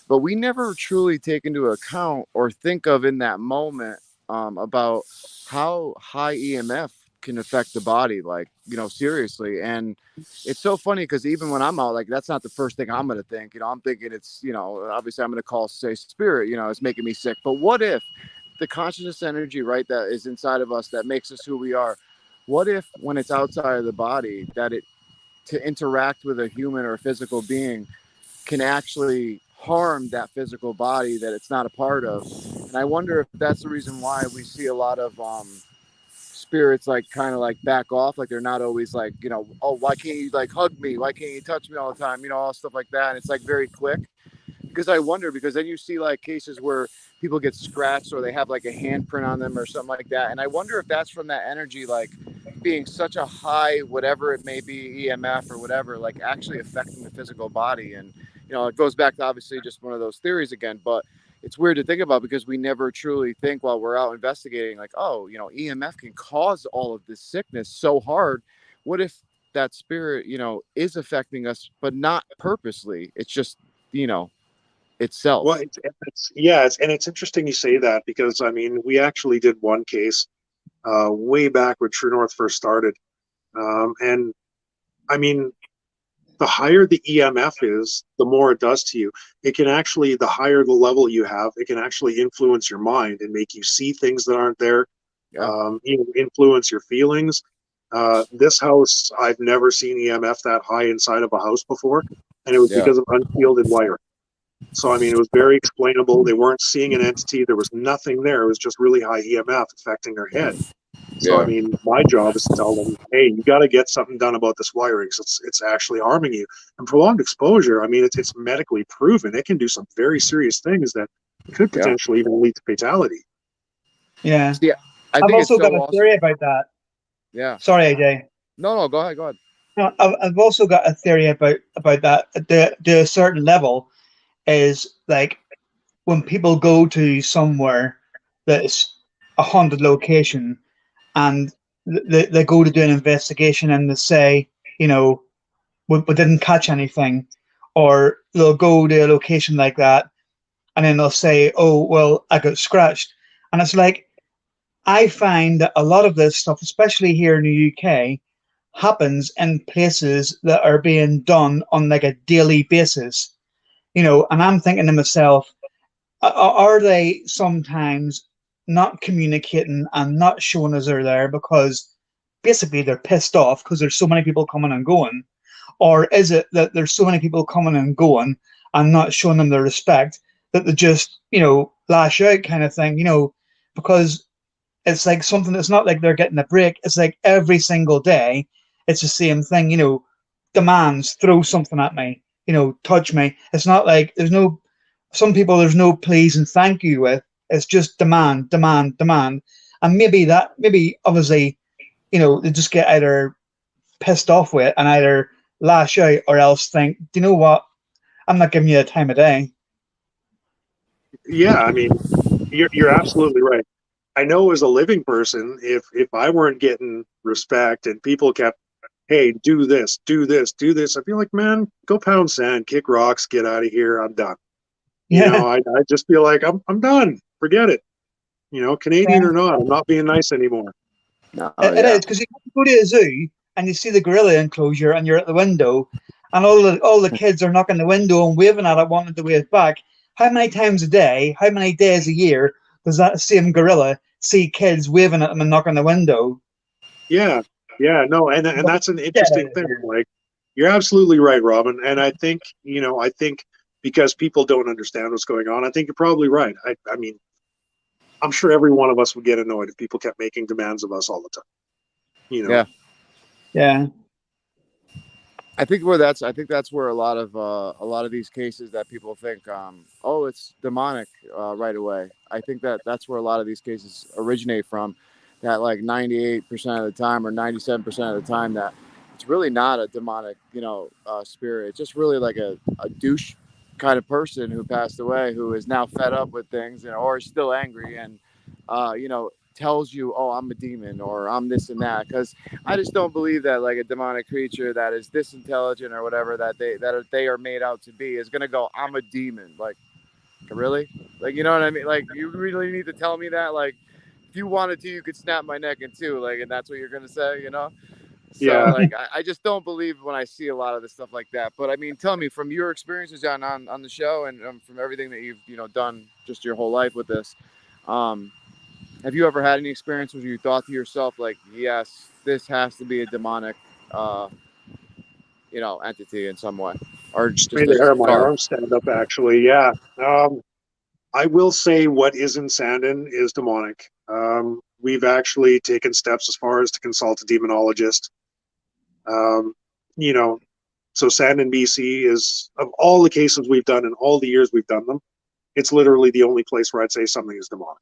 but we never truly take into account or think of in that moment about how high EMF can affect the body, like, seriously. And it's so funny because even when I'm out, like, that's not the first thing I'm gonna think. I'm thinking it's, obviously I'm gonna call, say, spirit, it's making me sick. But what if the consciousness energy, right, that is inside of us that makes us who we are, what if when it's outside of the body, that it to interact with a human or a physical being can actually harm that physical body that it's not a part of? And I wonder if that's the reason why we see a lot of spirits like kind of like back off, like they're not always like, oh, why can't you like hug me, why can't you touch me all the time, all stuff like that. And it's like very quick. Because I wonder, because then you see like cases where people get scratched or they have like a handprint on them or something like that. And I wonder if that's from that energy, like being such a high, whatever it may be, EMF or whatever, like actually affecting the physical body. And, it goes back to obviously just one of those theories again, but it's weird to think about because we never truly think while we're out investigating, like, oh, EMF can cause all of this sickness so hard. What if that spirit, is affecting us, but not purposely? It's just, itself. Well, it's interesting you say that because I mean, we actually did one case way back when True North first started, and I mean, the higher the EMF is, the more it does to you. It can actually, the higher the level you have, it can actually influence your mind and make you see things that aren't there. Influence your feelings. This house, I've never seen EMF that high inside of a house before, and it was because of unshielded wiring. So, I mean, it was very explainable. They weren't seeing an entity. There was nothing there. It was just really high EMF affecting their head. So, I mean, my job is to tell them, hey, you got to get something done about this wiring because it's actually harming you. And prolonged exposure, I mean, it's medically proven. It can do some very serious things that could potentially even lead to fatality. Yeah. I've also got a theory about that. Yeah. Sorry, AJ. No, go ahead. No, I've also got a theory about that. The certain level is like when people go to somewhere that it's a haunted location, and they go to do an investigation and they say, you know, we didn't catch anything, or they'll go to a location like that and then they'll say, oh, well, I got scratched. And it's like, I find that a lot of this stuff, especially here in the UK, happens in places that are being done on like a daily basis, you know, and I'm thinking to myself, are they sometimes not communicating and not showing us they're there because basically they're pissed off because there's so many people coming and going? Or is it that there's so many people coming and going and not showing them the respect that they just, you know, lash out kind of thing, you know, because it's like something that's not like they're getting a break. It's like every single day, it's the same thing, you know, demands, throw something at me, you know, touch me. It's not like some people there's no please and thank you with. It's just demand, demand, demand. And maybe obviously, you know, they just get either pissed off with it and either lash out or else think, do you know what? I'm not giving you a time of day. Yeah, I mean, you're absolutely right. I know as a living person, if I weren't getting respect and people kept, hey, do this, do this, do this, I'd be like, man, go pound sand, kick rocks, get out of here. I'm done. You know, I just feel like I'm done. Forget it. You know, Canadian or not, I'm not being nice anymore. No, It is, because you go to a zoo and you see the gorilla enclosure and you're at the window and all the kids are knocking the window and waving at it, wanting to wave back. How many times a day, how many days a year does that same gorilla see kids waving at them and knocking the window? Yeah, no, and that's an interesting thing. Like, you're absolutely right, Robin. And I think, you know, because people don't understand what's going on, I think you're probably right. I mean, I'm sure every one of us would get annoyed if people kept making demands of us all the time. You know? Yeah. I think that's where a lot of these cases that people think, oh, it's demonic right away. I think that's where a lot of these cases originate from. That like 98% of the time or 97% of the time that it's really not a demonic, you know, spirit. It's just really like a douche kind of person who passed away, who is now fed up with things, you know, or is still angry and, you know, tells you, oh, I'm a demon or I'm this and that. Because I just don't believe that like a demonic creature that is this intelligent or whatever that they are made out to be is gonna go, I'm a demon. Like, really? Like, you know what I mean? Like, you really need to tell me that? Like, if you wanted to, you could snap my neck in two. Like, and that's what you're gonna say, you know? So Yeah. like, I just don't believe when I see a lot of this stuff like that. But I mean, tell me from your experiences on the show and from everything that you've, you know, done just your whole life with this. Have you ever had any experience where you thought to yourself, like, yes, this has to be a demonic, you know, entity in some way, or just Made the hair on my arm stand up, actually. Yeah. I will say what is in Sandon is demonic. We've actually taken steps as far as to consult a demonologist. You know, so Sandon, BC is, of all the cases we've done in all the years we've done them, it's literally the only place where I'd say something is demonic.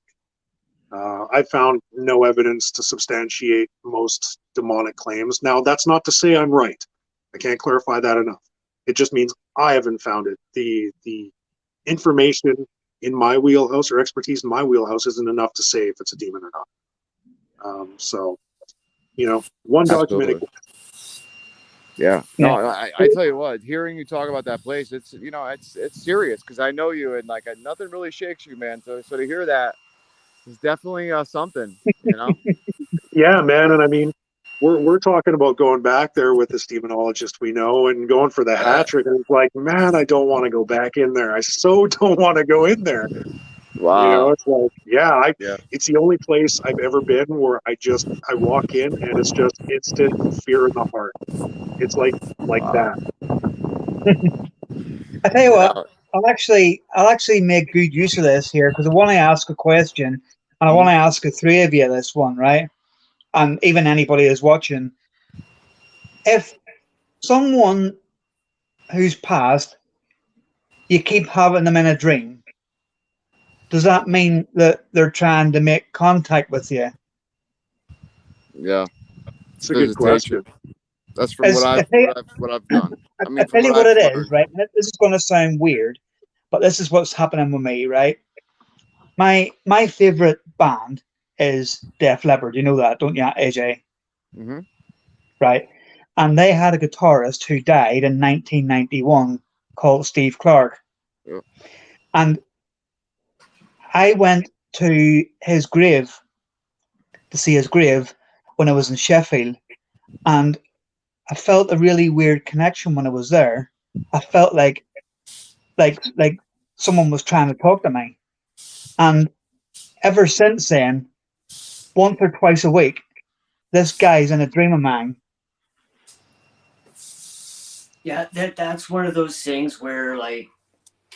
I found no evidence to substantiate most demonic claims. Now, that's not to say I'm right. I can't clarify that enough. It just means I haven't found it. The information in my wheelhouse or expertise in my wheelhouse isn't enough to say if it's a demon or not. So, you know, one dog's many. Yeah. No, I tell you what, hearing you talk about that place, it's, you know, it's serious because I know you and like nothing really shakes you, man. So to hear that is definitely something, you know? Yeah, man. And I mean, we're talking about going back there with this demonologist we know and going for the hat trick. And it's like, man, I don't want to go back in there. I so don't want to go in there. Wow. You know, it's like, yeah, it's the only place I've ever been where I walk in and it's just instant fear in the heart. It's like that. I tell you what, I'll actually make good use of this here because I want to ask a question and I want to ask the three of you this one, right? And even anybody who's watching. If someone who's passed, you keep having them in a dream, does that mean that they're trying to make contact with you? Yeah. It's a good question. That's from what I've done. I mean, I'll tell you what it is, right? This is going to sound weird, but this is what's happening with me, right? my favorite band is Def Leppard. You know that, don't you, AJ? Mm-hmm. Right? And they had a guitarist who died in 1991 called Steve Clark. Yeah. And I went to his grave to see his grave when I was in Sheffield, and I felt a really weird connection when I was there. I felt like someone was trying to talk to me. And ever since then, once or twice a week, this guy's in a dream of mine. Yeah, that's one of those things where, like,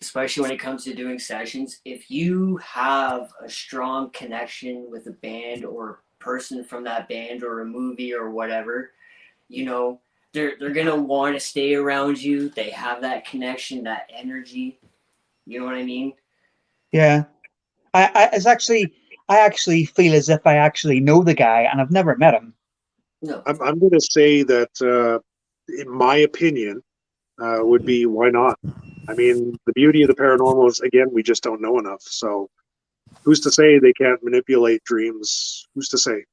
especially when it comes to doing sessions, if you have a strong connection with a band or a person from that band or a movie or whatever, you know, they're gonna want to stay around you. They have that connection, that energy. You know what I mean? Yeah. I actually feel as if I actually know the guy and I've never met him. No. I'm going to say that, in my opinion, would be why not? I mean, the beauty of the paranormal is, again, we just don't know enough. So who's to say they can't manipulate dreams? Who's to say?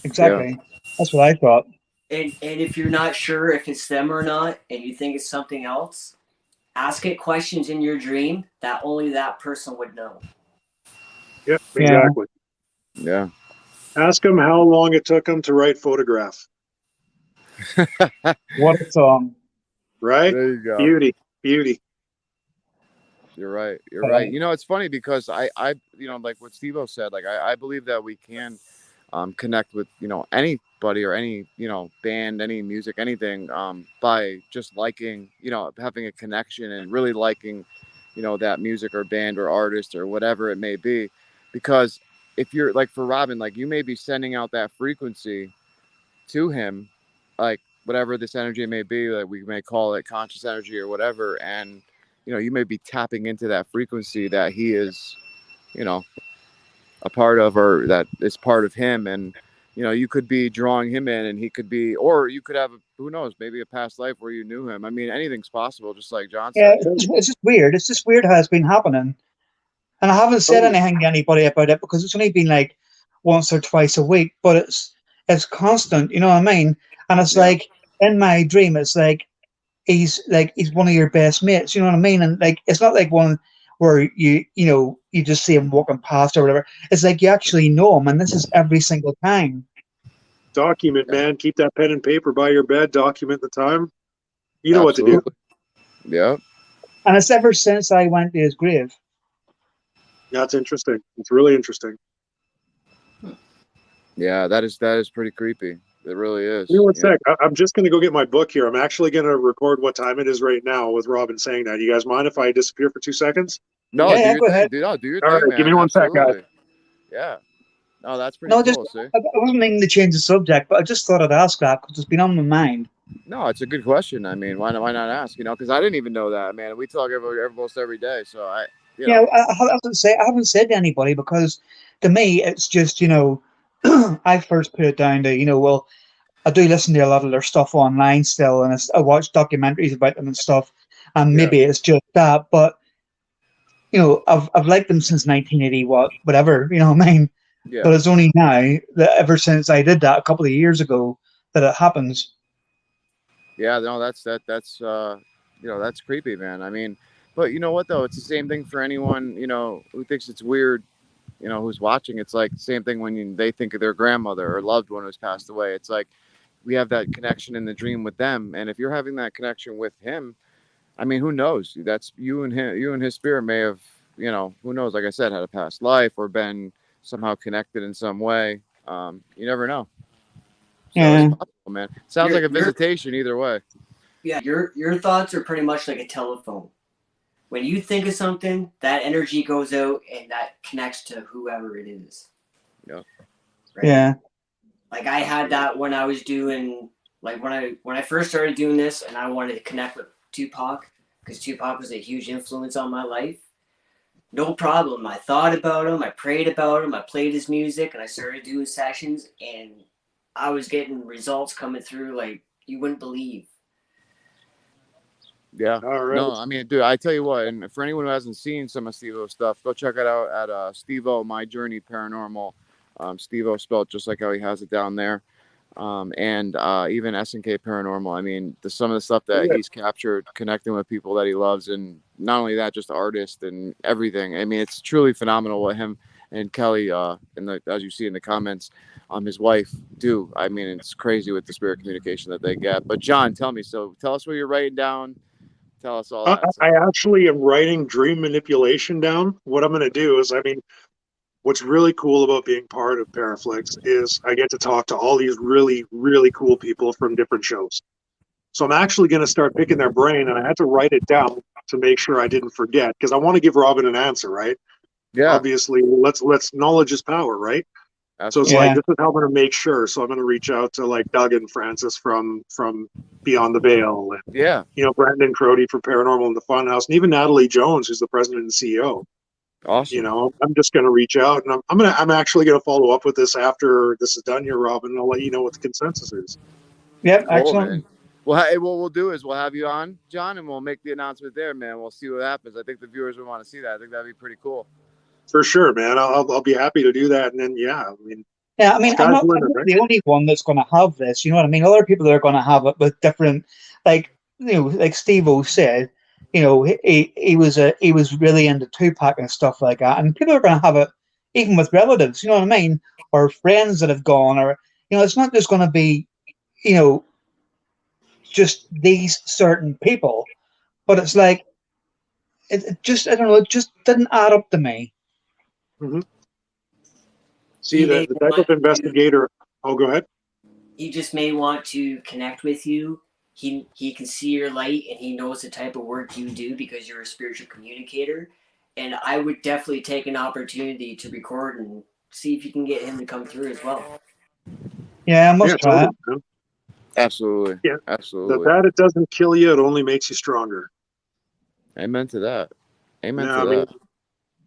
Exactly. That's what I thought. And if you're not sure if it's them or not, and you think it's something else, ask it questions in your dream that only that person would know. Yeah, Yeah. exactly. Yeah. Ask them how long it took them to write Photograph. What a song. Right? There you go. Beauty, beauty. You're right. You're right. You know, it's funny because I, like what Steve-O said, like I believe that we can connect with, anybody or any, band, any music, anything, by just liking, having a connection and really liking, that music or band or artist or whatever it may be. Because if you're like, for Robin, like, you may be sending out that frequency to him, like whatever this energy may be, like we may call it conscious energy or whatever, and you may be tapping into that frequency that he is, a part of, or that is part of him, and you could be drawing him in, and he could be, or you could have, who knows, maybe a past life where you knew him. I mean, anything's possible, just like John Yeah, said. it's just weird. It's just weird how it's been happening. And I haven't said Totally. anything to anybody about it because it's only been like once or twice a week, but it's constant, you know what I mean? And it's Yeah. like in my dream, it's like he's one of your best mates, you know what I mean? And like it's not like one where you just see him walking past or whatever. It's like you actually know him, and this is every single time. Document, man. Keep that pen and paper by your bed. Document the time. You know what to do. Absolutely. Yeah. And it's ever since I went to his grave. That's interesting. It's really interesting. Yeah, that is pretty creepy. It really is. Give me one sec. I'm just going to go get my book here. I'm actually going to record what time it is right now with Robin saying that. You guys mind if I disappear for 2 seconds? No, Yeah, do yeah, your go thing, ahead. dude. No, do your All thing, right, give man. me 1 sec, guys. Absolutely. Yeah. No, that's pretty No, cool. just See? I wasn't meaning to change the subject, but I just thought I'd ask that because it's been on my mind. No, it's a good question. I mean, why not ask? Because I didn't even know that, man. We talk almost every day, so Yeah, I haven't said to anybody because to me it's just I first put it down to well I do listen to a lot of their stuff online still, and I watch documentaries about them and stuff, and Yeah. maybe it's just that, but I've liked them since 1980, whatever, you know what I mean. yeah, But it's only now that ever since I did that a couple of years ago that it happens. yeah. No, that's creepy, man. I mean, but you know what though? It's the same thing for anyone who thinks it's weird. Who's watching? It's like the same thing when they think of their grandmother or loved one who's passed away. It's like we have that connection in the dream with them, and if you're having that connection with him, I mean, who knows? That's you and him. You and his spirit may have, who knows? Like I said, had a past life or been somehow connected in some way. You never know. So it's Yeah, possible, man. Sounds like a visitation either way. Yeah, your thoughts are pretty much like a telephone. When you think of something, that energy goes out and that connects to whoever it is. Yeah. Right? yeah, Like I had that when I was doing, like when I first started doing this, and I wanted to connect with Tupac because Tupac was a huge influence on my life. No problem. I thought about him, I prayed about him, I played his music, and I started doing sessions, and I was getting results coming through like you wouldn't believe. Yeah. All right. No, I mean, dude, I tell you what, and for anyone who hasn't seen some of Steve-O's stuff, go check it out at Steve-O, My Journey Paranormal. Steve-O spelled just like how he has it down there. And even SNK Paranormal. I mean, some of the stuff that he's captured, connecting with people that he loves, and not only that, just artists and everything. I mean, it's truly phenomenal what him and Kelly, as you see in the comments, his wife do. I mean, it's crazy with the spirit communication that they get. But John, tell us what you're writing down. Tell us all that. I actually am writing dream manipulation down. What I'm going to do is, I mean, what's really cool about being part of Paraflixx is I get to talk to all these really, really cool people from different shows. So I'm actually going to start picking their brain, and I had to write it down to make sure I didn't forget, because I want to give Robin an answer, right? Yeah. Obviously, let's knowledge is power, right? Absolutely. So it's like, this is how I'm going to make sure. So I'm going to reach out to like Doug and Francis from Beyond the Veil, and you know, Brandon Crody from Paranormal in the Funhouse, and even Natalie Jones, who's the president and CEO. Awesome. You know, I'm just going to reach out, and I'm actually going to follow up with this after this is done here, Robin, and I'll let you know what the consensus is. Yep, Cool, excellent. man. Well, hey, what we'll do is we'll have you on, John, and we'll make the announcement there, man. We'll see what happens. I think the viewers would want to see that. I think that'd be pretty cool. For sure, man. I'll be happy to do that, and then I'm not right? the only one that's going to have this. You know what I mean? Other people that are going to have it with different, like like Steve-O said, he was really into Tupac and stuff like that, and people are going to have it even with relatives. You know what I mean? Or friends that have gone, or it's not just going to be, just these certain people, but it's like it just, I don't know, it just didn't add up to me. Mm-hmm. See, the type of investigator. Oh, go ahead. He just may want to connect with you. He can see your light, and he knows the type of work you do because you're a spiritual communicator. And I would definitely take an opportunity to record and see if you can get him to come through as well. Yeah, I must try it. Totally. Absolutely. Yeah, absolutely. That it doesn't kill you; it only makes you stronger. Amen to that. Amen to that. I mean,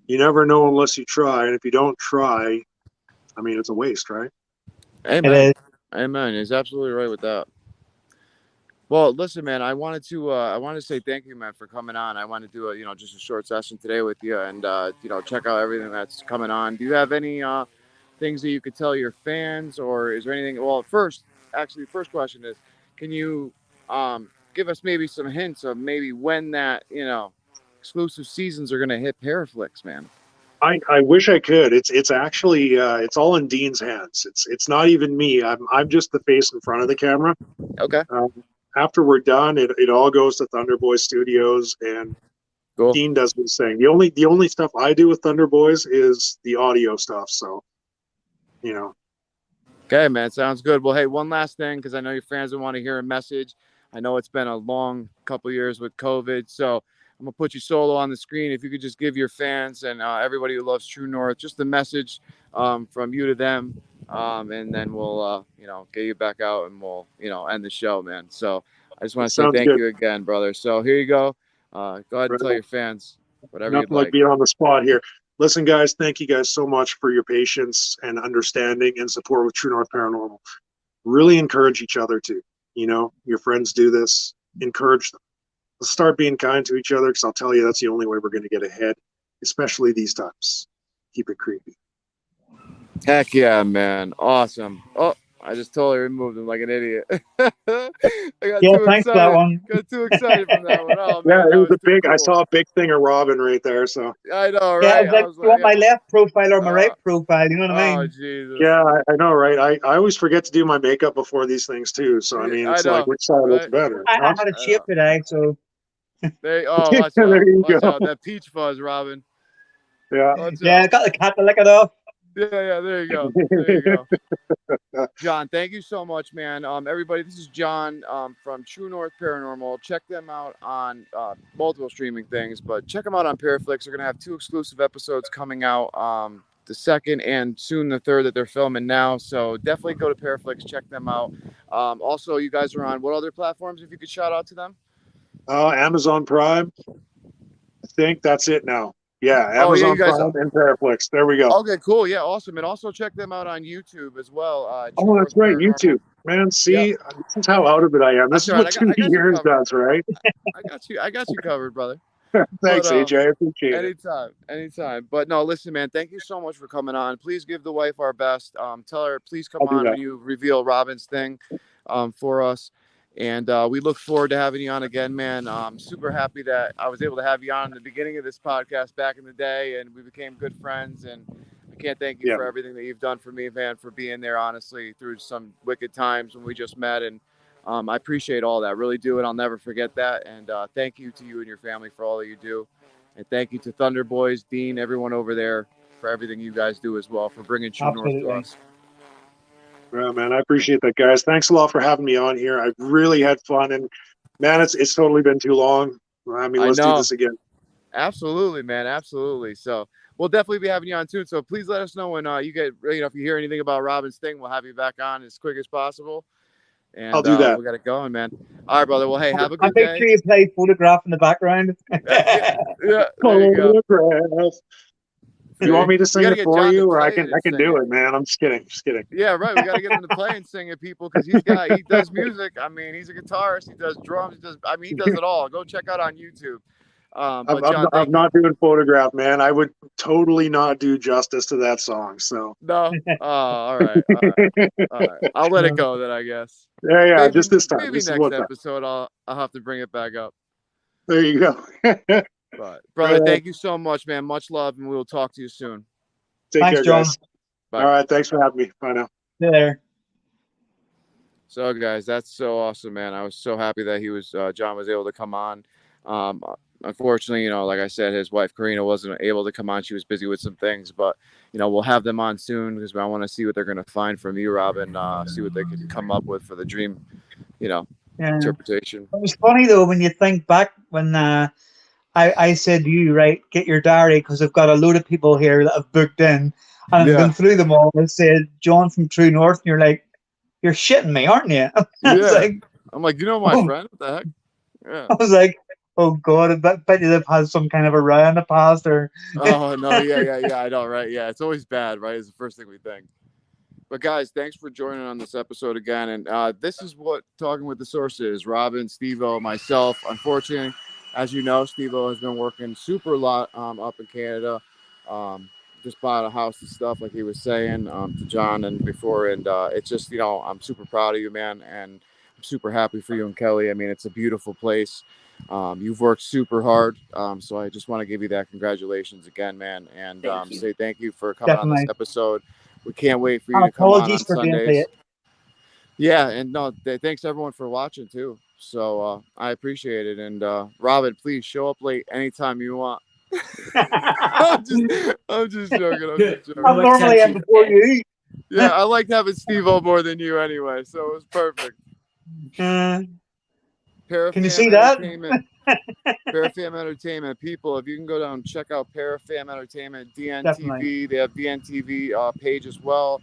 you never know unless you try, and if you don't try, I mean, it's a waste, right? Amen. Amen. He's absolutely right with that. Well, listen, man. I wanted to say thank you, man, for coming on. I wanted to do just a short session today with you, and check out everything that's coming on. Do you have any things that you could tell your fans, or is there anything? Well, first question is, can you give us maybe some hints of maybe when that exclusive seasons are going to hit Paraflixx, man? I wish I could. It's actually it's all in Dean's hands. It's not even me. I'm just the face in front of the camera. Okay. After we're done, it all goes to Thunder Boys Studios, and cool. Dean does his thing. The only stuff I do with Thunder Boys is the audio stuff. So, Okay, man. Sounds good. Well, hey, one last thing, because I know your fans will want to hear a message. I know it's been a long couple years with COVID, so I'm going to put you solo on the screen. If you could just give your fans and everybody who loves True North just a message from you to them, and then we'll, get you back out and we'll, end the show, man. So I just want to say thank you again, brother. So here you go. Go ahead and tell your fans whatever you'd like. Being on the spot here. Listen, guys, thank you guys so much for your patience and understanding and support with True North Paranormal. Really encourage each other too. Your friends do this. Encourage them. Let's start being kind to each other, because I'll tell you that's the only way we're going to get ahead, especially these times. Keep it creepy. Heck yeah, man. Awesome. Oh, I just totally removed him like an idiot. I got too thanks excited. for that one. Got too excited from that one. Oh, man. Yeah, it was a big, cool. I saw a big thing of Robin right there. So I know, right? Yeah, do you want my left profile or my right profile? You know what I mean? Oh, Jesus. Yeah, I know, right? I always forget to do my makeup before these things too. So I mean, it's like, which side looks better? I had a chip today, so. Watch out. There you watch go. out. That peach fuzz, Robin. Yeah. I got the cat to lick it off. Yeah, there you go. There you go. John, thank you so much, man. Everybody, this is John from True North Paranormal. Check them out on multiple streaming things, but check them out on Paraflixx. They're going to have 2 exclusive episodes coming out, the 2nd and soon the 3rd that they're filming now. So definitely go to Paraflixx, check them out. Also, you guys are on what other platforms, if you could shout out to them? Amazon Prime. I think that's it now. Yeah, Oh, yeah, Amazon you guys. Prime and Paraflixx. There we go. Okay, cool. Yeah, awesome. And also check them out on YouTube as well. True Oh, that's North right, Paranormal. YouTube. Man, Yeah, see, this is how out of it I am. This that's is all right. what 2 I got you years covered. does, right? I got you. I got you covered, brother. But Thanks, AJ. I appreciate it. anytime. But no, listen, man. Thank you so much for coming on. Please give the wife our best. Tell her please come I'll do on that. when you reveal Robin's thing, for us. And we look forward to having you on again, man. Super happy that I was able to have you on in the beginning of this podcast back in the day, and we became good friends. And I can't thank you Yeah. for everything that you've done for me, man, for being there, honestly, through some wicked times when we just met. And I appreciate all that, really do, and I'll never forget that. And thank you to you and your family for all that you do. And thank you to Thunder Boys, Dean, everyone over there for everything you guys do as well, for bringing True North to Absolutely. us. Yeah, man, I appreciate that, guys. Thanks a lot for having me on here. I've really had fun, and man, it's totally been too long. I mean, I let's do know. this again. Absolutely, man. Absolutely. So we'll definitely be having you on soon. So please let us know when you get, if you hear anything about Robin's thing, we'll have you back on as quick as possible. And I'll do that. we got it going, man. All right, brother. Well, hey, have a I good make day. sure you play Photograph in the background. Yeah, there you go. You want me to We sing gotta it get for John to you, or I play can it and sing do it. it, man. I'm just kidding. Yeah, right. We got to get him to play and sing at people because he does music. I mean, he's a guitarist. He does drums. He does it all. Go check out on YouTube. But John, I'm not doing Photograph, man. I would totally not do justice to that song. So no. Oh, all right. I'll let it go then, I guess. yeah, Maybe, just this time. maybe This is next one time. episode I'll have to bring it back up. There you go. But brother, thank you so much, man. Much love, and we will talk to you soon. Take Thanks, care, John. guys. Bye. All right, thanks for having me. Bye now. See you there. So guys, that's so awesome, man. I was so happy that John was able to come on. Unfortunately, like I said, his wife Karina wasn't able to come on. She was busy with some things, but we'll have them on soon because I want to see what they're going to find from you, Robin. See what they can come up with for the dream, Yeah. interpretation. It was funny though when you think back when I said to you, right, get your diary because I've got a load of people here that have booked in, and I'm going through them all. I said John from True North, and you're like, you're shitting me, aren't you? I was like, I'm like, my friend? What the heck? Yeah. I was like, oh God, I bet you they've had some kind of a row in the past, or Oh no, yeah, I know, right? Yeah, it's always bad, right? Is the first thing we think. But guys, thanks for joining on this episode again. And this is what Talking with the Source is. Robin, Steve-O, myself. Unfortunately, as you know, Steve-O has been working super a lot up in Canada. Just bought a house and stuff, like he was saying to John and before. And it's just, I'm super proud of you, man. And I'm super happy for you and Kelly. I mean, it's a beautiful place. You've worked super hard. So I just want to give you that congratulations again, man. And say thank you for coming on this episode. We can't wait for you to come on for being Sundays. Yeah, and no, thanks everyone for watching too. So I appreciate it. And Robin, please show up late anytime you want. I'm just joking. I'm normally in before you. Yeah, I liked having Steve-O more than you anyway, so it was perfect. Can you see that? Parafam Entertainment, people, if you can go down and check out Parafam Entertainment, DNTV. Definitely. They have DNTV page as well.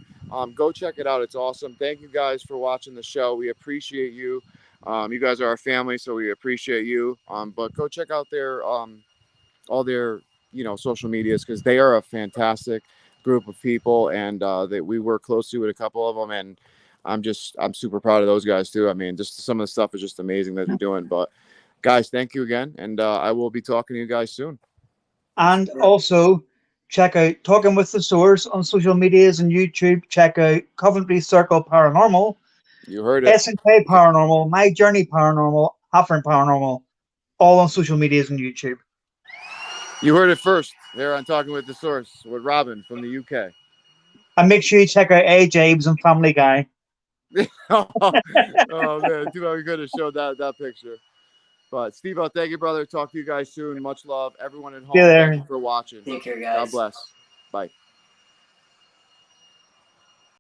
Go check it out. It's awesome. Thank you guys for watching the show. We appreciate you. You guys are our family, so we appreciate you. But go check out their all their social medias because they are a fantastic group of people, and that we work closely with a couple of them, and I'm super proud of those guys too. I mean, just some of the stuff is just amazing that they're doing. But guys, thank you again, and I will be talking to you guys soon. And also check out Talking with the Source on social medias and YouTube. Check out Coventry Circle Paranormal. You heard it. SNK Paranormal, My Journey Paranormal, Afrin Paranormal, all on social medias and YouTube. You heard it first there on Talking with the Source with Robin from the UK. And make sure you check out A. James and Family Guy. Oh man, too bad we could have showed that picture. But Steve-O, thank you, brother. Talk to you guys soon. Much love. Everyone at home, thank you for watching. Take care, guys. God bless.